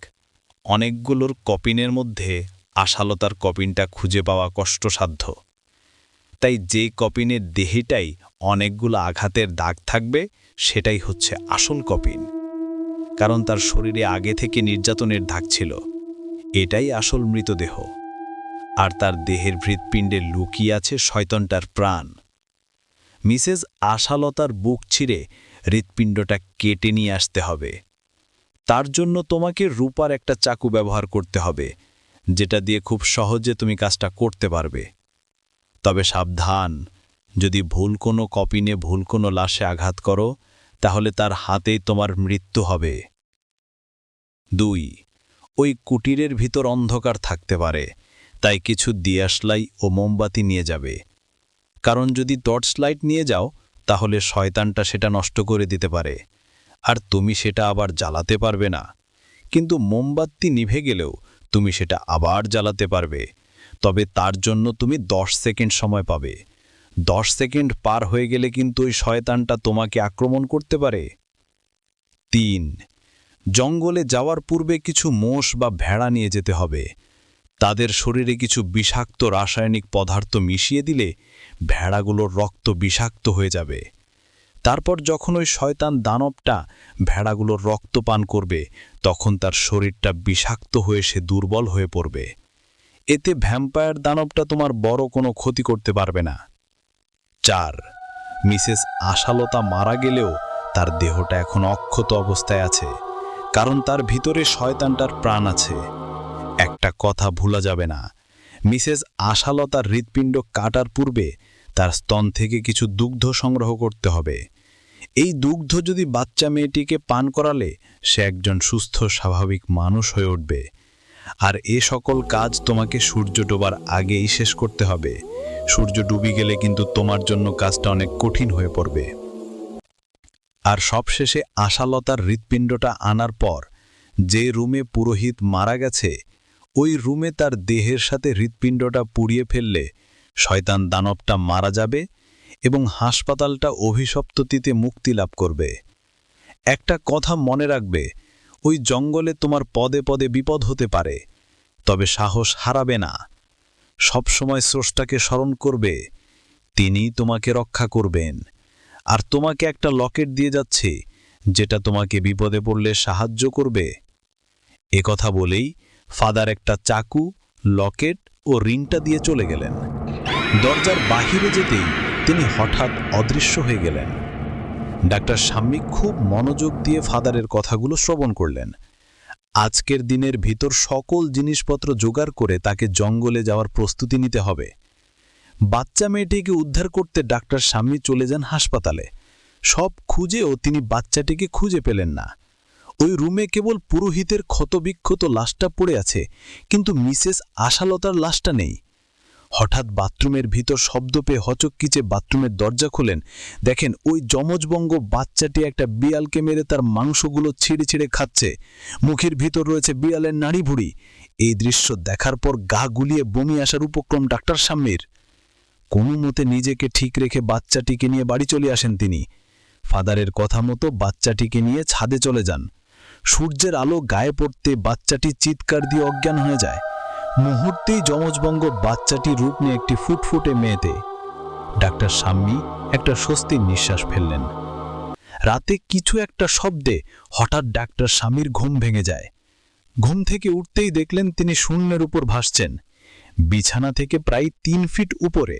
অনেকগুলোর কপিনের মধ্যে আশালতার কপিনটা খুঁজে পাওয়া কষ্টসাধ্য। তাই যে কপিনের দেহেটাই অনেকগুলো আঘাতের দাগ থাকবে সেটাই হচ্ছে আসল কপিন, কারণ তার শরীরে আগে থেকে নির্যাতনের দাগ ছিল। এটাই আসল মৃতদেহ। আর তার দেহের হৃৎপিণ্ডে লুকিয়ে আছে শয়তানটার প্রাণ। মিসেস আশালতার বুক ছিঁড়ে হৃৎপিণ্ডটা কেটে নিয়ে আসতে হবে। তার জন্য তোমাকে রূপার একটা চাকু ব্যবহার করতে হবে, যেটা দিয়ে খুব সহজে তুমি কাজটা করতে পারবে। তবে সাবধান, যদি ভুল কোনো কপিনে ভুল কোনো লাশে আঘাত করো তাহলে তার হাতেই তোমার মৃত্যু হবে। 2. ওই কুটিরের ভিতর অন্ধকার থাকতে পারে, তাই কিছু দিয়াশলাই ও মোমবাতি নিয়ে যাবে, কারণ যদি টর্চ লাইট নিয়ে যাও তাহলে শয়তানটা সেটা নষ্ট করে দিতে পারে, আর তুমি সেটা আবার জ্বালাতে পারবে না। কিন্তু মোমবাতি নিভে গেলেও তুমি সেটা আবার জ্বালাতে পারবে, তবে তার জন্য তুমি 10 সেকেন্ড সময় পাবে। 10 সেকেন্ড পার হয়ে গেলে কিন্তু ওই শয়তানটা তোমাকে আক্রমণ করতে পারে। 3. জঙ্গলে যাওয়ার পূর্বে কিছু মোষ বা ভেড়া নিয়ে যেতে হবে। তাদের শরীরে কিছু বিষাক্ত রাসায়নিক পদার্থ মিশিয়ে দিলে ভেড়াগুলোর রক্ত বিষাক্ত হয়ে যাবে। তারপর যখন ওই শয়তান দানবটা ভেড়াগুলোর রক্ত পান করবে তখন তার শরীরটা বিষাক্ত হয়ে সে দুর্বল হয়ে পড়বে। এতে ভ্যাম্পায়ার দানবটা তোমার বড় কোনো ক্ষতি করতে পারবে না। 4. মিসেস আশালতা মারা গেলেও তার দেহটা এখন অক্ষত অবস্থায় আছে, কারণ তার ভিতরে শয়তানটার প্রাণ আছে। একটা কথা ভুলা যাবে না, মিসেস আশালতার হৃৎপিণ্ড কাটার পূর্বে তার স্তন থেকে কিছু দুগ্ধ সংগ্রহ করতে হবে। এই দুগ্ধ যদি বাচ্চা মেয়েটিকে পান করালে সে একজন সুস্থ স্বাভাবিক মানুষ হয়ে উঠবে। আর এ সকল কাজ তোমাকে সূর্য ডোবার আগেই শেষ করতে হবে। সূর্য ডুবে গেলে কিন্তু তোমার জন্য কাজটা অনেক কঠিন হয়ে পড়বে। আর সবশেষে আশালতার হৃৎপিণ্ডটা আনার পর যে রুমে পুরোহিত মারা গেছে ওই রুমে তার দেহের সাথে হৃৎপিণ্ডটা পুড়িয়ে ফেললে শয়তান দানবটা মারা যাবে এবং হাসপাতালটা অভিশপ্ততিতে মুক্তি লাভ করবে। একটা কথা মনে রাখবে, ওই জঙ্গলে তোমার পদে পদে বিপদ হতে পারে, তবে সাহস হারাবে না। সবসময় স্রষ্টাকে স্মরণ করবে, তিনি তোমাকে রক্ষা করবেন। আর তোমাকে একটা লকেট দিয়ে যাচ্ছে যেটা তোমাকে বিপদে পড়লে সাহায্য করবে। এ কথা বলেই ফাদার একটা চাকু, লকেট ও রিংটা দিয়ে চলে গেলেন। দরজার বাহিরে যেতেই তিনি হঠাৎ অদৃশ্য হয়ে গেলেন। ডাক্তার শাম্মী খুব মনোযোগ দিয়ে ফাদারের কথাগুলো শ্রবণ করলেন। আজকের দিনের ভিতর সকল জিনিসপত্র জোগাড় করে তাকে জঙ্গলে যাওয়ার প্রস্তুতি নিতে হবে। বাচ্চা মেয়েটিকে উদ্ধার করতে ডাক্তার শাম্মী চলে যান হাসপাতালে। সব খুঁজেও তিনি বাচ্চাটিকে খুঁজে পেলেন না। ওই রুমে কেবল পুরোহিতের ক্ষতবিক্ষত লাশটা পড়ে আছে, কিন্তু মিসেস আশালতার লাশটা নেই। হঠাৎ বাথরুমের ভিতর শব্দ পেয়ে হচক্কিচে বাথরুমের দরজা খোলেন। দেখেন ওই যমজবঙ্গ বাচ্চাটি একটা বিড়ালকে মেরে তার মাংসগুলো ছিঁড়ে ছিঁড়ে খাচ্ছে। মুখের ভিতর রয়েছে বিড়ালের নাড়ি ভুড়ি। এই দৃশ্য দেখার পর গা গুলিয়ে বমি আসার উপক্রম ডাক্তার শাম্মীর। কোনো মতে নিজেকে ঠিক রেখে বাচ্চাটিকে নিয়ে বাড়ি চলে আসেন তিনি। ফাদারের কথা মতো বাচ্চাটিকে নিয়ে ছাদে চলে যান। সূর্যের আলো গায়ে পড়তে বাচ্চাটি চিৎকার দিয়ে অজ্ঞান হয়ে যায়। মুহূর্তেই যমজবঙ্গ বাচ্চাটি রূপ নিয়ে একটি ফুটফুটে মেয়েতে। ডাক্তার শাম্মী একটা স্বস্তির নিঃশ্বাস ফেললেন। রাতে কিছু একটা শব্দে হঠাৎ ডাক্তার শাম্মীর ঘুম ভেঙে যায়। ঘুম থেকে উঠতেই দেখলেন তিনি শূন্যের উপর ভাসছেন, বিছানা থেকে প্রায় 3 ফিট উপরে।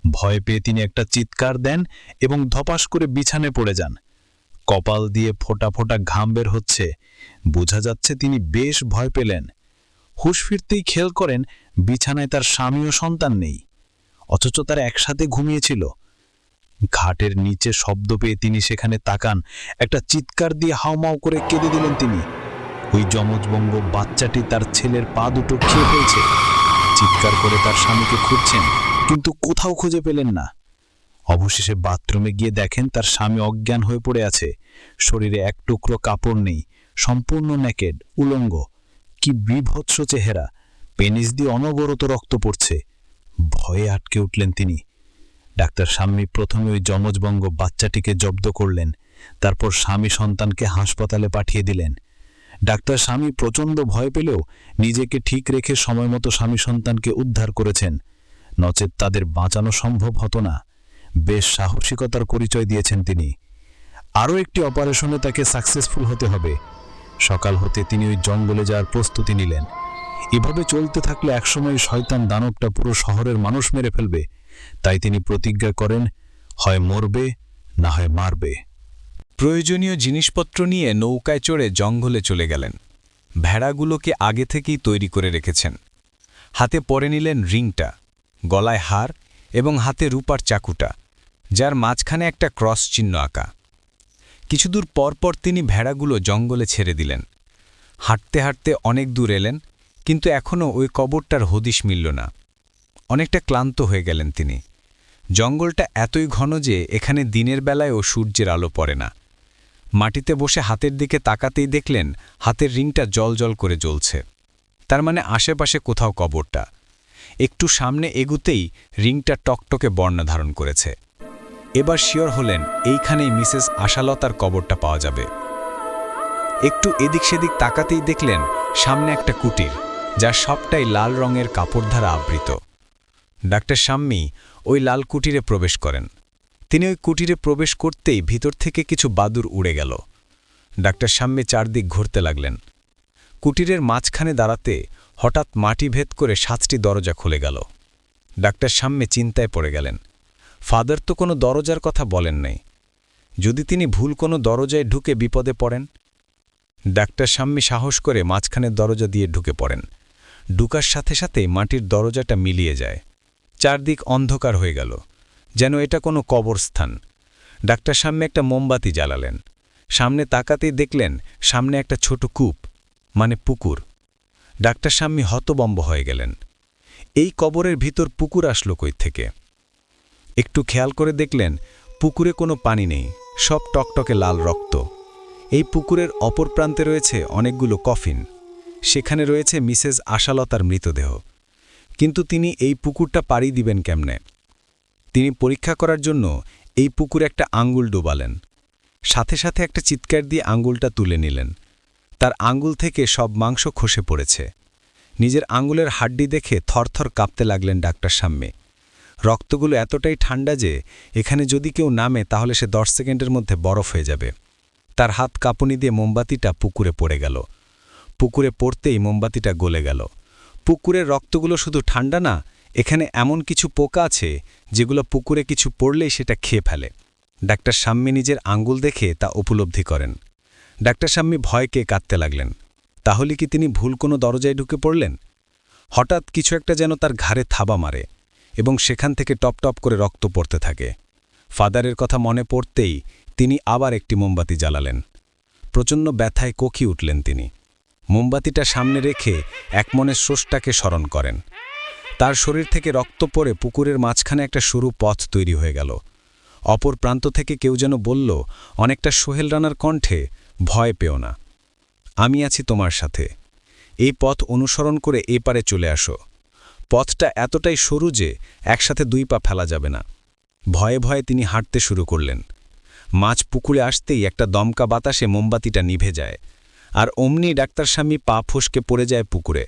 ভয় পেয়ে তিনি একটা চিৎকার দেন এবং ধপাস করে বিছানায় পড়ে যান। কপাল দিয়ে ফোঁটা ফোঁটা ঘাম বের হচ্ছে। বোঝা যাচ্ছে তিনি বেশ ভয় পেলেন। হুঁশ ফিরতেই খেয়াল করেন বিছানায় তার স্বামী ও সন্তান নেই, অথচ তারা একসাথে ঘুমিয়েছিল। ঘাটের নিচে শব্দ পেয়ে তিনি সেখানে তাকান। একটা চিৎকার দিয়ে হাউমাউ করে কেঁদে দিলেন তিনি। ওই যমজবঙ্গ বাচ্চাটি তার ছেলের পা দুটো খেয়ে ফেলছে। চিৎকার করে তার স্বামীকে খুঁজছেন, কিন্তু কোথাও খুঁজে পেলেন না। অবশেষে বাথরুমে গিয়ে দেখেন তার স্বামী অজ্ঞান হয়ে পড়ে আছে। শরীরে এক টুকরো কাপড় নেই, সম্পূর্ণ নেকেড, উলঙ্গ। কি বিভৎস চেহারা, পেনিস দিয়ে অনবরত রক্ত পড়ছে। ভয়ে আটকে উঠলেন তিনি। ডাক্তার শাম্মী প্রথমে ওই যমজবঙ্গ বাচ্চাটিকে জব্দ করলেন, তারপর স্বামী সন্তানকে হাসপাতালে পাঠিয়ে দিলেন। ডাক্তার শাম্মী প্রচণ্ড ভয় পেলেও নিজেকে ঠিক রেখে সময়মতো স্বামী সন্তানকে উদ্ধার করেছেন, নচেত তাদের বাঁচানো সম্ভব হতো না। বেশ সাহসিকতার পরিচয় দিয়েছেন তিনি। আরও একটি অপারেশনে তাকে সাকসেসফুল হতে হবে। সকাল হতে তিনি ওই জঙ্গলে যাওয়ার প্রস্তুতি নিলেন। এভাবে চলতে থাকলে একসময় শয়তান দানবটা পুরো শহরের মানুষ মেরে ফেলবে। তাই তিনি প্রতিজ্ঞা করেন, হয় মরবে না হয় মারবে। প্রয়োজনীয় জিনিসপত্র নিয়ে নৌকায় চড়ে জঙ্গলে চলে গেলেন। ভেড়াগুলোকে আগে থেকেই তৈরি করে রেখেছেন। হাতে পরে নিলেন রিংটা, গলায় হার এবং হাতে রূপার চাকুটা, যার মাঝখানে একটা ক্রস চিহ্ন আঁকা। কিছুদূর পরপর তিনি ভেড়াগুলো জঙ্গলে ছেড়ে দিলেন। হাঁটতে হাঁটতে অনেক দূর এলেন, কিন্তু এখনও ওই কবরটার হদিশ মিলল না। অনেকটা ক্লান্ত হয়ে গেলেন তিনি। জঙ্গলটা এতই ঘন যে এখানে দিনের বেলায়ও সূর্যের আলো পড়ে না। মাটিতে বসে হাতের দিকে তাকাতেই দেখলেন হাতের রিংটা জলজল করে জ্বলছে। তার মানে আশেপাশে কোথাও কবরটা। একটু সামনে এগুতেই রিংটা টকটকে বর্ণা ধারণ করেছে। এবার শিওর হলেন এইখানেই মিসেস আশালতার কবরটা পাওয়া যাবে। একটু এদিক সেদিক তাকাতেই দেখলেন সামনে একটা কুটির, যার সবটাই লাল রঙের কাপড় দ্বারা আবৃত। ডাক্তার শাম্মী ওই লাল কুটিরে প্রবেশ করেন। তিনি ওই কুটিরে প্রবেশ করতেই ভিতর থেকে কিছু বাদুড় উড়ে গেল। ডাক্তার শাম্মী চারদিক ঘুরতে লাগলেন। কুটিরের মাঝখানে দাঁড়াতে হঠাৎ মাটি ভেদ করে 7টি দরজা খুলে গেল। ডাক্তার শাম্মী চিন্তায় পড়ে গেলেন। ফাদার তো কোনো দরজার কথা বলেন নাই। যদি তিনি ভুল কোনো দরজায় ঢুকে বিপদে পড়েন? ডাক্তার শাম্মী সাহস করে মাঝখানের দরজা দিয়ে ঢুকে পড়েন। ঢুকার সাথে সাথে মাটির দরজাটা মিলিয়ে যায়। চারদিক অন্ধকার হয়ে গেল, যেন এটা কোনো কবরস্থান। ডাক্তার সামনে একটা মোমবাতি জ্বালালেন। সামনে তাকাতেই দেখলেন সামনে একটা ছোট কূপ, মানে পুকুর। ডাক্তার সাম্মি হতবম্ব হয়ে গেলেন। এই কবরের ভিতর পুকুর আসলো কই থেকে? একটু খেয়াল করে দেখলেন পুকুরে কোনো পানি নেই, সব টকটকে লাল রক্ত। এই পুকুরের অপর প্রান্তে রয়েছে অনেকগুলো কফিন। সেখানে রয়েছে মিসেস আশালতার মৃতদেহ। কিন্তু তিনি এই পুকুরটা পাড়ি দিবেন কেমনে? তিনি পরীক্ষা করার জন্য এই পুকুরে একটা আঙ্গুল ডোবালেন। সাথে সাথে একটা চিৎকার দিয়ে আঙ্গুলটা তুলে নিলেন। তার আঙ্গুল থেকে সব মাংস খসে পড়েছে। নিজের আঙ্গুলের হাড্ডি দেখে থরথর কাঁপতে লাগলেন ডাক্তার সাম্যে। রক্তগুলো এতটাই ঠান্ডা যে এখানে যদি কেউ নামে তাহলে সে 10 সেকেন্ডের মধ্যে বরফ হয়ে যাবে। তার হাত কাঁপুনি দিয়ে মোমবাতিটা পুকুরে পড়ে গেল। পুকুরে পড়তেই মোমবাতিটা গলে গেল। পুকুরের রক্তগুলো শুধু ঠান্ডা না, এখানে এমন কিছু পোকা আছে যেগুলো পুকুরে কিছু পড়লেই সেটা খেয়ে ফেলে। ডাক্তার সাম্যি নিজের আঙ্গুল দেখে তা উপলব্ধি করেন। ডাক্তার সাম্যি ভয়কে কাঁদতে লাগলেন। তাহলে কি তিনি ভুল কোনো দরজায় ঢুকে পড়লেন? হঠাৎ কিছু একটা যেন তার ঘাড়ে থাবা মারে এবং সেখান থেকে টপ টপ করে রক্ত পড়তে থাকে। ফাদারের কথা মনে পড়তেই তিনি আবার একটি মোমবাতি জ্বালালেন। প্রচণ্ড ব্যথায় কোকি উঠলেন তিনি। মোমবাতিটা সামনে রেখে একমনে স্রষ্টাকে স্মরণ করেন। তার শরীর থেকে রক্ত পড়ে পুকুরের মাঝখানে একটা সরু পথ তৈরি হয়ে গেল। অপর প্রান্ত থেকে কেউ যেন বলল অনেকটা সোহেল রানার কণ্ঠে, ভয় পেও না, আমি আছি তোমার সাথে। এই পথ অনুসরণ করে এপারে চলে আসো। পথটা এতটাই সরু যে একসাথে 2 পা ফেলা যাবে না। ভয়ে ভয়ে তিনি হাঁটতে শুরু করলেন। মাছ পুকুরে আসতেই একটা দমকা বাতাসে মোমবাতিটা নিভে যায়, আর অমনি ডাক্তার স্বামী পা ফসকে পড়ে যায় পুকুরে।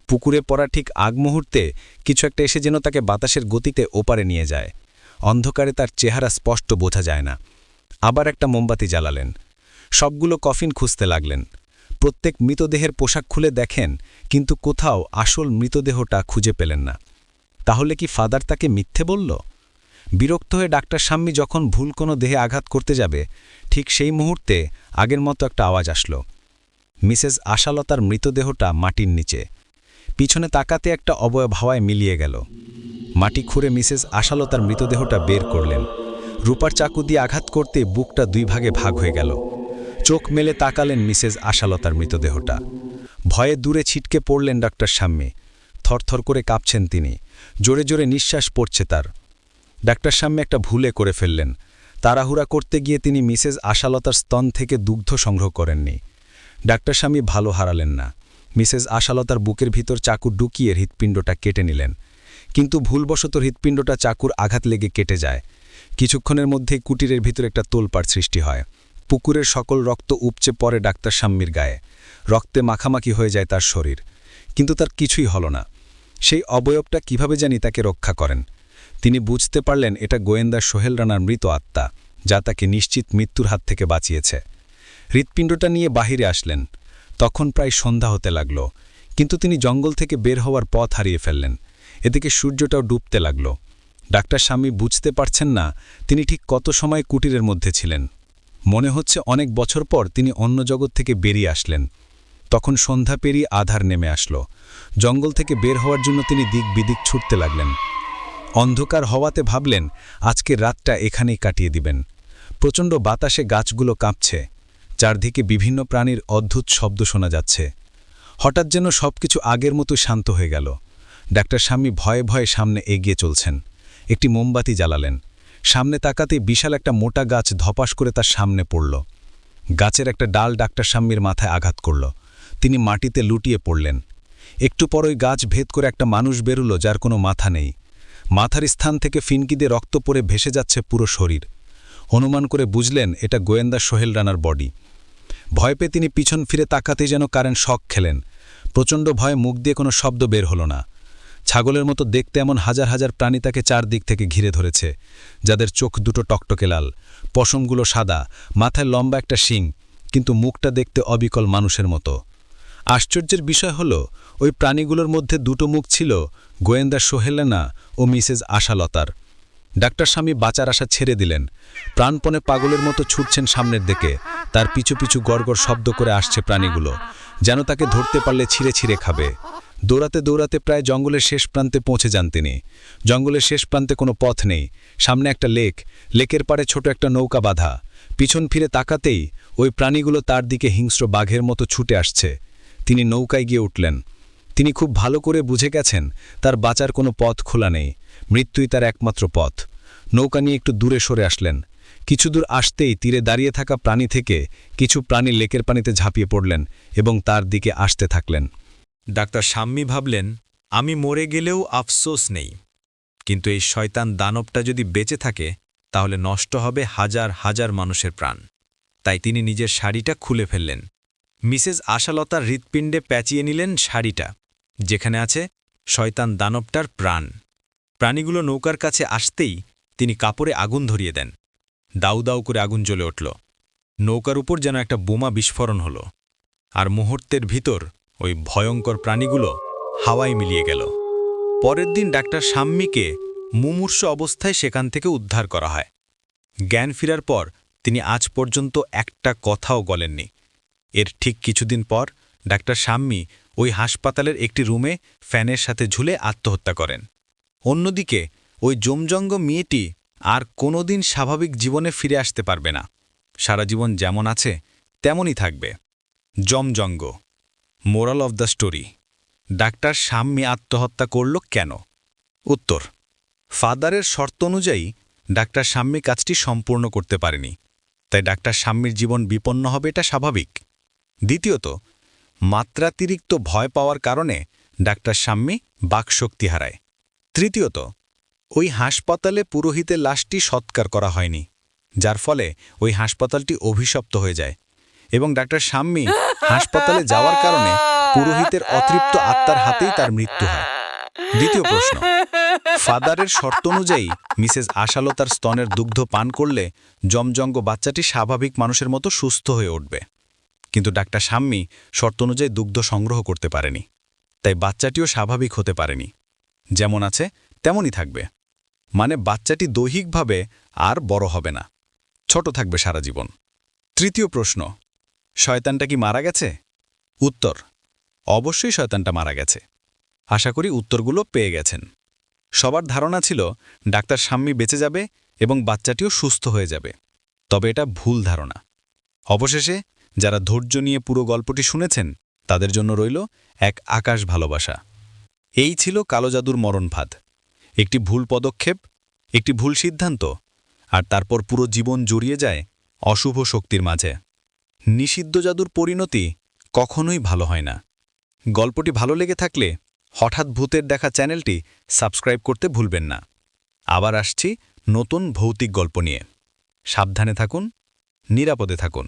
পুকুরে পড়া ঠিক আগ মুহূর্তে কিছু একটা এসে যেন তাকে বাতাসের গতিতে ওপারে নিয়ে যায়। অন্ধকারে তার চেহারা স্পষ্ট বোঝা যায় না। আবার একটা মোমবাতি জ্বালালেন। সবগুলো কফিন খুঁজতে লাগলেন। প্রত্যেক মৃতদেহের পোশাক খুলে দেখেন, কিন্তু কোথাও আসল মৃতদেহটা খুঁজে পেলেন না। তাহলে কি ফাদার তাকে মিথ্যে বলল? বিরক্ত হয়ে ডাক্তার সাম্মি যখন ভুল কোনো দেহে আঘাত করতে যাবে, ঠিক সেই মুহূর্তে আগের মতো একটা আওয়াজ আসলো। মিসেস আশালতার মৃতদেহটা মাটির নিচে। পিছনে তাকাতে একটা অবয়ব হাওয়ায় মিলিয়ে গেল। মাটি খুঁড়ে মিসেস আশালতার মৃতদেহটা বের করলেন। রূপার চাকু দিয়ে আঘাত করতে বুকটা 2 ভাগে ভাগ হয়ে গেল। চোখ মেলে তাকালেন মিসেস আশালতার মৃতদেহটা। ভয়ে দূরে ছিটকে পড়লেন ডাক্তার সাম্যে। থরথর করে কাঁপছেন তিনি। জোরে জোরে নিঃশ্বাস পড়ছে তার। ডাক্তার সাম্যে একটা ভুলে করে ফেললেন। তাড়াহুড়া করতে গিয়ে তিনি মিসেস আশালতার স্তন থেকে দুগ্ধ সংগ্রহ করেননি। ডাক্তার স্বামী ভালো হারালেন না। মিসেস আশালতার বুকের ভিতর চাকু ঢুকিয়ে হৃৎপিণ্ডটা কেটে নিলেন। কিন্তু ভুলবশত হৃৎপিণ্ডটা চাকুর আঘাত লেগে কেটে যায়। কিছুক্ষণের মধ্যেই কুটিরের ভিতর একটা তোলপাড় সৃষ্টি হয়। পুকুরের সকল রক্ত উপচে পড়ে ডাক্তার সাম্মির গায়ে। রক্তে মাখামাখি হয়ে যায় তার শরীর। কিন্তু তার কিছুই হলো না। সেই অবয়বটা কিভাবে জানি তাকে রক্ষা করেন। তিনি বুঝতে পারলেন এটা গোয়েন্দা সোহেল রানার মৃত আত্মা, যা তাকে নিশ্চিত মৃত্যুর হাত থেকে বাঁচিয়েছে। হৃৎপিণ্ডটা নিয়ে বাহিরে আসলেন। তখন প্রায় সন্ধ্যা হতে লাগল। কিন্তু তিনি জঙ্গল থেকে বের হওয়ার পথ হারিয়ে ফেললেন। এদিকে সূর্যটাও ডুবতে লাগল। ডাক্তার স্বামী বুঝতে পারছেন না তিনি ঠিক কত সময় কুটিরের মধ্যে ছিলেন। মনে হচ্ছে অনেক বছর পর তিনি অন্য জগৎ থেকে বেরিয়ে আসলেন। তখন সন্ধ্যা পেরিয়ে আধার নেমে আসলো। জঙ্গল থেকে বের হওয়ার জন্য তিনি দিক বিদিক ছুটতে লাগলেন। অন্ধকার হওয়াতে ভাবলেন আজকের রাতটা এখানেই কাটিয়ে দিবেন। প্রচণ্ড বাতাসে গাছগুলো কাঁপছে। চারদিকে বিভিন্ন প্রাণীর অদ্ভুত শব্দ শোনা যাচ্ছে। হঠাৎ যেন সবকিছু আগের মতো শান্ত হয়ে গেল। ডাক্তার স্বামী ভয়ে ভয়ে সামনে এগিয়ে চলছেন। একটি মোমবাতি জ্বালালেন। সামনে তাকাতে বিশাল একটা মোটা গাছ ধপাস করে তার সামনে পড়ল। গাছের একটা ডাল ডাক্তার স্বামীর মাথায় আঘাত করল। তিনি মাটিতে লুটিয়ে পড়লেন। একটু পরই গাছ ভেদ করে একটা মানুষ বেরুলো, যার কোনো মাথা নেই। মাথার স্থান থেকে ফিনকি দিয়ে রক্ত পড়ে ভেসে যাচ্ছে পুরো শরীর। অনুমান করে বুঝলেন এটা গোয়েন্দা সোহেল রানার বডি। ভয় পেয়ে তিনি পিছন ফিরে তাকাতে যেন কারেন্ট শক খেলেন। প্রচণ্ড ভয়ে মুখ দিয়ে কোনো শব্দ বের হলো না। ছাগলের মতো দেখতে এমন হাজার হাজার প্রাণী তাকে চারদিক থেকে ঘিরে ধরেছে, যাদের চোখ দুটো টকটকে লাল, পশমগুলো সাদা, মাথায় লম্বা একটা শিং, কিন্তু মুখটা দেখতে অবিকল মানুষের মতো। আশ্চর্যের বিষয় হলো ওই প্রাণীগুলোর মধ্যে 2টো মুখ ছিল গোয়েন্দা সোহেল রানা ও মিসেস আশালতার। ডাক্তার স্বামী বাঁচার আশা ছেড়ে দিলেন। প্রাণপণে পাগলের মতো ছুটছেন সামনের দিকে। তার পিছু পিছু গড়গড় শব্দ করে আসছে প্রাণীগুলো, যেন তাকে ধরতে পারলে ছিঁড়ে ছিঁড়ে খাবে। দৌড়াতে দৌড়াতে প্রায় জঙ্গলের শেষ প্রান্তে পৌঁছে যান তিনি। জঙ্গলের শেষ প্রান্তে কোনো পথ নেই, সামনে একটা লেক, লেকের পাড়ে ছোট একটা নৌকা বাঁধা। পিছন ফিরে তাকাতেই ওই প্রাণীগুলো তার দিকে হিংস্র বাঘের মতো ছুটে আসছে। তিনি নৌকায় গিয়ে উঠলেন। তিনি খুব ভালো করে বুঝে গেছেন তার বাঁচার কোনো পথ খোলা নেই, মৃত্যুই তার একমাত্র পথ। নৌকা নিয়ে একটু দূরে সরে আসলেন। কিছু দূর আসতেই তীরে দাঁড়িয়ে থাকা প্রাণী থেকে কিছু প্রাণী লেকের পানিতে ঝাঁপিয়ে পড়লেন এবং তার দিকে আসতে থাকলেন। ডাক্তার শাম্মী ভাবলেন, আমি মরে গেলেও আফসোস নেই, কিন্তু এই শয়তান দানবটা যদি বেঁচে থাকে তাহলে নষ্ট হবে হাজার হাজার মানুষের প্রাণ। তাই তিনি নিজের শাড়িটা খুলে ফেললেন। মিসেস আশালতার হৃৎপিণ্ডে প্যাঁচিয়ে নিলেন শাড়িটা, যেখানে আছে শয়তান দানবটার প্রাণ। প্রাণীগুলো নৌকার কাছে আসতেই তিনি কাপড়ে আগুন ধরিয়ে দেন। দাউ দাউ করে আগুন জ্বলে উঠল। নৌকার উপর যেন একটা বোমা বিস্ফোরণ হল, আর মুহূর্তের ভিতর ওই ভয়ঙ্কর প্রাণীগুলো হাওয়ায় মিলিয়ে গেল। পরের দিন ডাক্তার শাম্মীকে মুমূর্ষু অবস্থায় সেখান থেকে উদ্ধার করা হয়। জ্ঞান ফেরার পর তিনি আজ পর্যন্ত একটা কথাও বলেননি। এর ঠিক কিছুদিন পর ডাক্তার শাম্মী ওই হাসপাতালের একটি রুমে ফ্যানের সাথে ঝুলে আত্মহত্যা করেন। অন্যদিকে ওই জমজঙ্গ মেয়েটি আর কোনোদিন স্বাভাবিক জীবনে ফিরে আসতে পারবে না। সারা জীবন যেমন আছে তেমনই থাকবে। জমজঙ্গ। Moral of the story, doctor Shammi আত্মহত্যা করল কেন? উত্তর, ফাদারের শর্ত অনুযায়ী ডাক্তার শাম্মী কাজটি সম্পূর্ণ করতে পারেনি, তাই ডাক্তার শাম্মীর জীবন বিপন্ন হবে এটা স্বাভাবিক। দ্বিতীয়ত, মাত্রাতিরিক্ত ভয় পাওয়ার কারণে ডাক্তার শাম্মী বাকশক্তি হারায়। তৃতীয়ত, ওই হাসপাতালে পুরোহিতের লাশটি সৎকার করা হয়নি, যার ফলে ওই হাসপাতালটি অভিশপ্ত হয়ে যায় এবং ডাক্তার শাম্মী হাসপাতালে যাওয়ার কারণে পুরোহিতের অতৃপ্ত আত্মার হাতেই তার মৃত্যু হয়। দ্বিতীয় প্রশ্ন, ফাদারের শর্ত অনুযায়ী মিসেস আশালতার স্তনের দুগ্ধ পান করলে জমজঙ্গ বাচ্চাটি স্বাভাবিক মানুষের মতো সুস্থ হয়ে উঠবে, কিন্তু ডাক্তার শাম্মী শর্ত অনুযায়ী দুগ্ধ সংগ্রহ করতে পারেনি, তাই বাচ্চাটিও স্বাভাবিক হতে পারেনি। যেমন আছে তেমনই থাকবে, মানে বাচ্চাটি দৈহিকভাবে আর বড় হবে না, ছোট থাকবে সারা জীবন। তৃতীয় প্রশ্ন, শয়তানটা কি মারা গেছে? উত্তর, অবশ্যই শয়তানটা মারা গেছে। আশা করি উত্তরগুলো পেয়ে গেছেন। সবার ধারণা ছিল ডাক্তার শাম্মী বেঁচে যাবে এবং বাচ্চাটিও সুস্থ হয়ে যাবে, তবে এটা ভুল ধারণা। অবশেষে যারা ধৈর্য নিয়ে পুরো গল্পটি শুনেছেন তাদের জন্য রইল এক আকাশ ভালোবাসা। এই ছিল কালো জাদুর মরণফাঁদ। একটি ভুল পদক্ষেপ, একটি ভুল সিদ্ধান্ত, আর তারপর পুরো জীবন জড়িয়ে যায় অশুভ শক্তির মাঝে। নিষিদ্ধ জাদুর পরিণতি কখনোই ভালো হয় না। গল্পটি ভালো লেগে থাকলে হঠাৎ ভূতের দেখা চ্যানেলটি সাবস্ক্রাইব করতে ভুলবেন না। আবার আসছি নতুন ভৌতিক গল্প নিয়ে। সাবধানে থাকুন, নিরাপদে থাকুন।